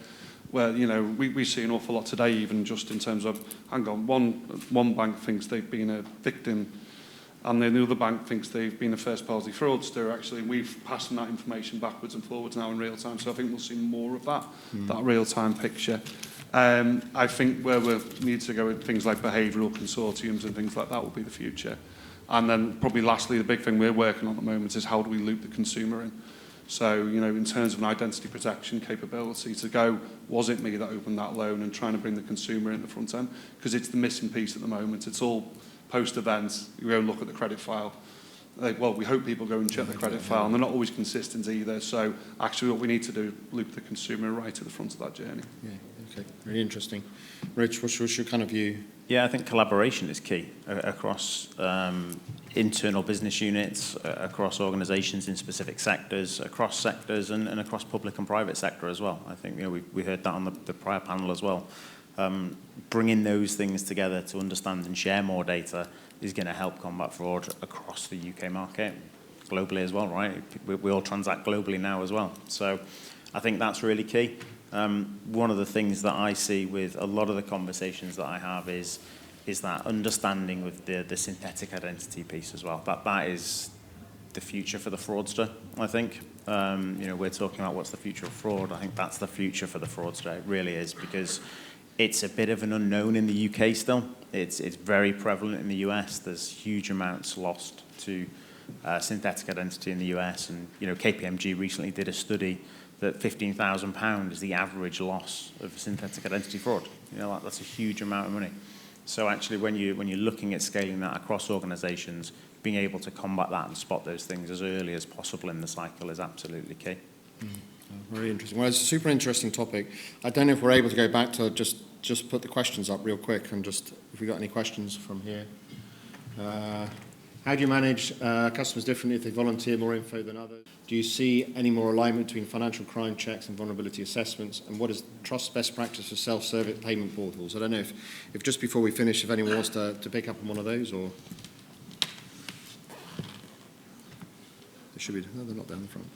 where, you know, we see an awful lot today, even just in terms of, hang on, one bank thinks they've been a victim, and then the other bank thinks they've been a first-party fraudster. Actually, we've passed that information backwards and forwards now in real time, so I think we'll see more of that, that real-time picture. I think where we need to go with things like behavioural consortiums and things like that will be the future. And then probably lastly, the big thing we're working on at the moment is how do we loop the consumer in? So, you know, in terms of an identity protection capability, to go, was it me that opened that loan, and trying to bring the consumer in the front end? Because it's the missing piece at the moment. It's all post-events. You go look at the credit file. Well, we hope people go and check the credit file, and they're not always consistent either. So actually what we need to do, loop the consumer right at the front of that journey.
Yeah, okay, really interesting. Rich, what's your kind of view?
Yeah, I think collaboration is key across internal business units, across organisations in specific sectors, across sectors, and across public and private sector as well. I think, you know, we heard that on the prior panel as well. Bringing those things together to understand and share more data is going to help combat fraud across the UK market, globally as well, right? We all transact globally now as well. So I think that's really key. One of the things that I see with a lot of the conversations that I have is that understanding with the synthetic identity piece as well. That is the future for the fraudster, I think. You know, we're talking about what's the future of fraud. I think that's the future for the fraudster. It really is, because it's a bit of an unknown in the UK still. It's very prevalent in the US. There's huge amounts lost to synthetic identity in the US. And, you know, KPMG recently did a study that £15,000 is the average loss of synthetic identity fraud. You know, that's a huge amount of money. So actually, when you're looking at scaling that across organisations, being able to combat that and spot those things as early as possible in the cycle is absolutely key.
Very interesting. Well, it's a super interesting topic. I don't know if we're able to go back to just put the questions up real quick, and just if we got any questions from here. How do you manage customers differently if they volunteer more info than others? Do you see any more alignment between financial crime checks and vulnerability assessments? And what is trust best practice for self-service payment portals? I don't know if just before we finish, if anyone wants to pick up on one of those, or... They should be... No, they're not down the front.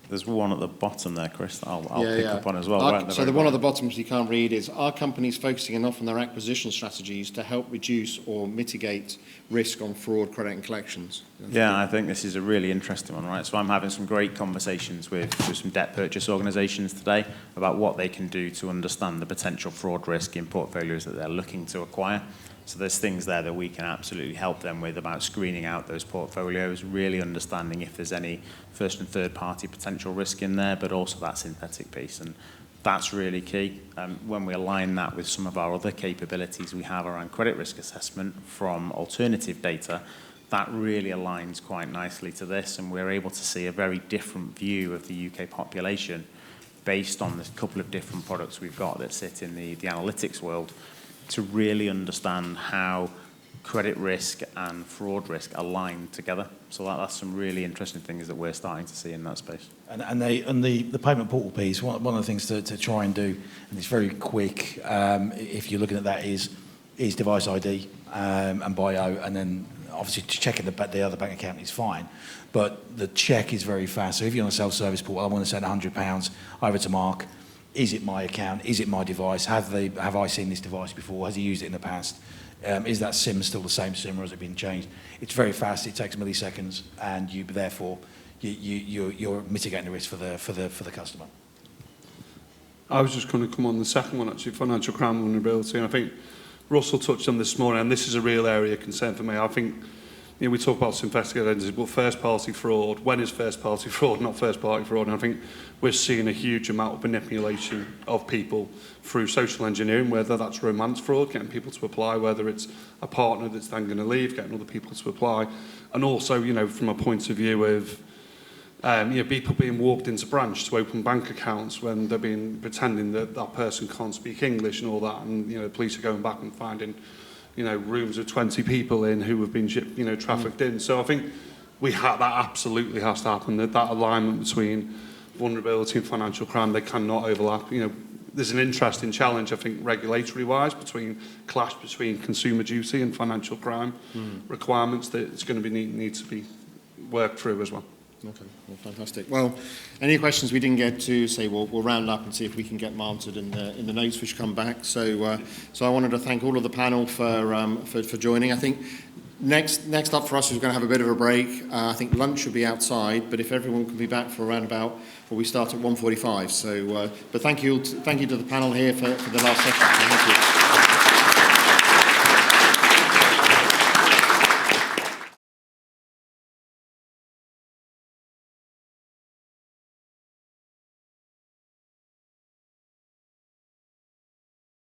There's one at the bottom there, Chris, that I'll pick up on as well.
So the one at the bottom, which you can't read, is, are companies focusing enough on their acquisition strategies to help reduce or mitigate risk on fraud, credit and collections?
Yeah, I think this is a really interesting one, right? So I'm having some great conversations with some debt purchase organisations today about what they can do to understand the potential fraud risk in portfolios that they're looking to acquire. So there's things there that we can absolutely help them with about screening out those portfolios, really understanding if there's any first and third party potential risk in there, but also that synthetic piece. And that's really key. When we align that with some of our other capabilities we have around credit risk assessment from alternative data, that really aligns quite nicely to this. And we're able to see a very different view of the UK population based on the couple of different products we've got that sit in the analytics world, to really understand how credit risk and fraud risk align together. So that's some really interesting things that we're starting to see in that space.
And the payment portal piece, one of the things to try and do, and it's very quick, if you're looking at that, is device ID and bio, and then obviously checking the other bank account is fine, but the check is very fast. So if you're on a self-service portal, I want to send £100 over to Mark. Is it my account? Is it my device? Have I seen this device before? Has he used it in the past? Is that SIM still the same SIM, or has it been changed? It's very fast. It takes milliseconds, and you're mitigating the risk for the customer.
I was just going to come on the second one, actually, financial crime vulnerability. And I think Russell touched on this morning, and this is a real area of concern for me. I think, you know, we talk about synthetic identity, but first-party fraud. When is first-party fraud, not first-party fraud? And I think we're seeing a huge amount of manipulation of people through social engineering, whether that's romance fraud, getting people to apply, whether it's a partner that's then going to leave, getting other people to apply. And also, you know, from a point of view of, you know, people being walked into branch to open bank accounts when they're pretending that that person can't speak English and all that. And, you know, the police are going back and finding, you know, rooms of 20 people in who have been, you know, trafficked in. So I think that absolutely has to happen. That alignment between vulnerability and financial crime, they cannot overlap. You know, there's an interesting challenge, I think, regulatory-wise, clash between consumer duty and financial crime requirements that it's going to need to be worked through as well.
Okay, well, fantastic. Well, any questions we didn't get to, say we'll round up and see if we can get them answered in the notes which come back. So I wanted to thank all of the panel for joining. I think next up for us is we're going to have a bit of a break. I think lunch should be outside, but if everyone can be back for around about, well, we start at 1:45. So, but thank you to the panel here for the last session. Thank you.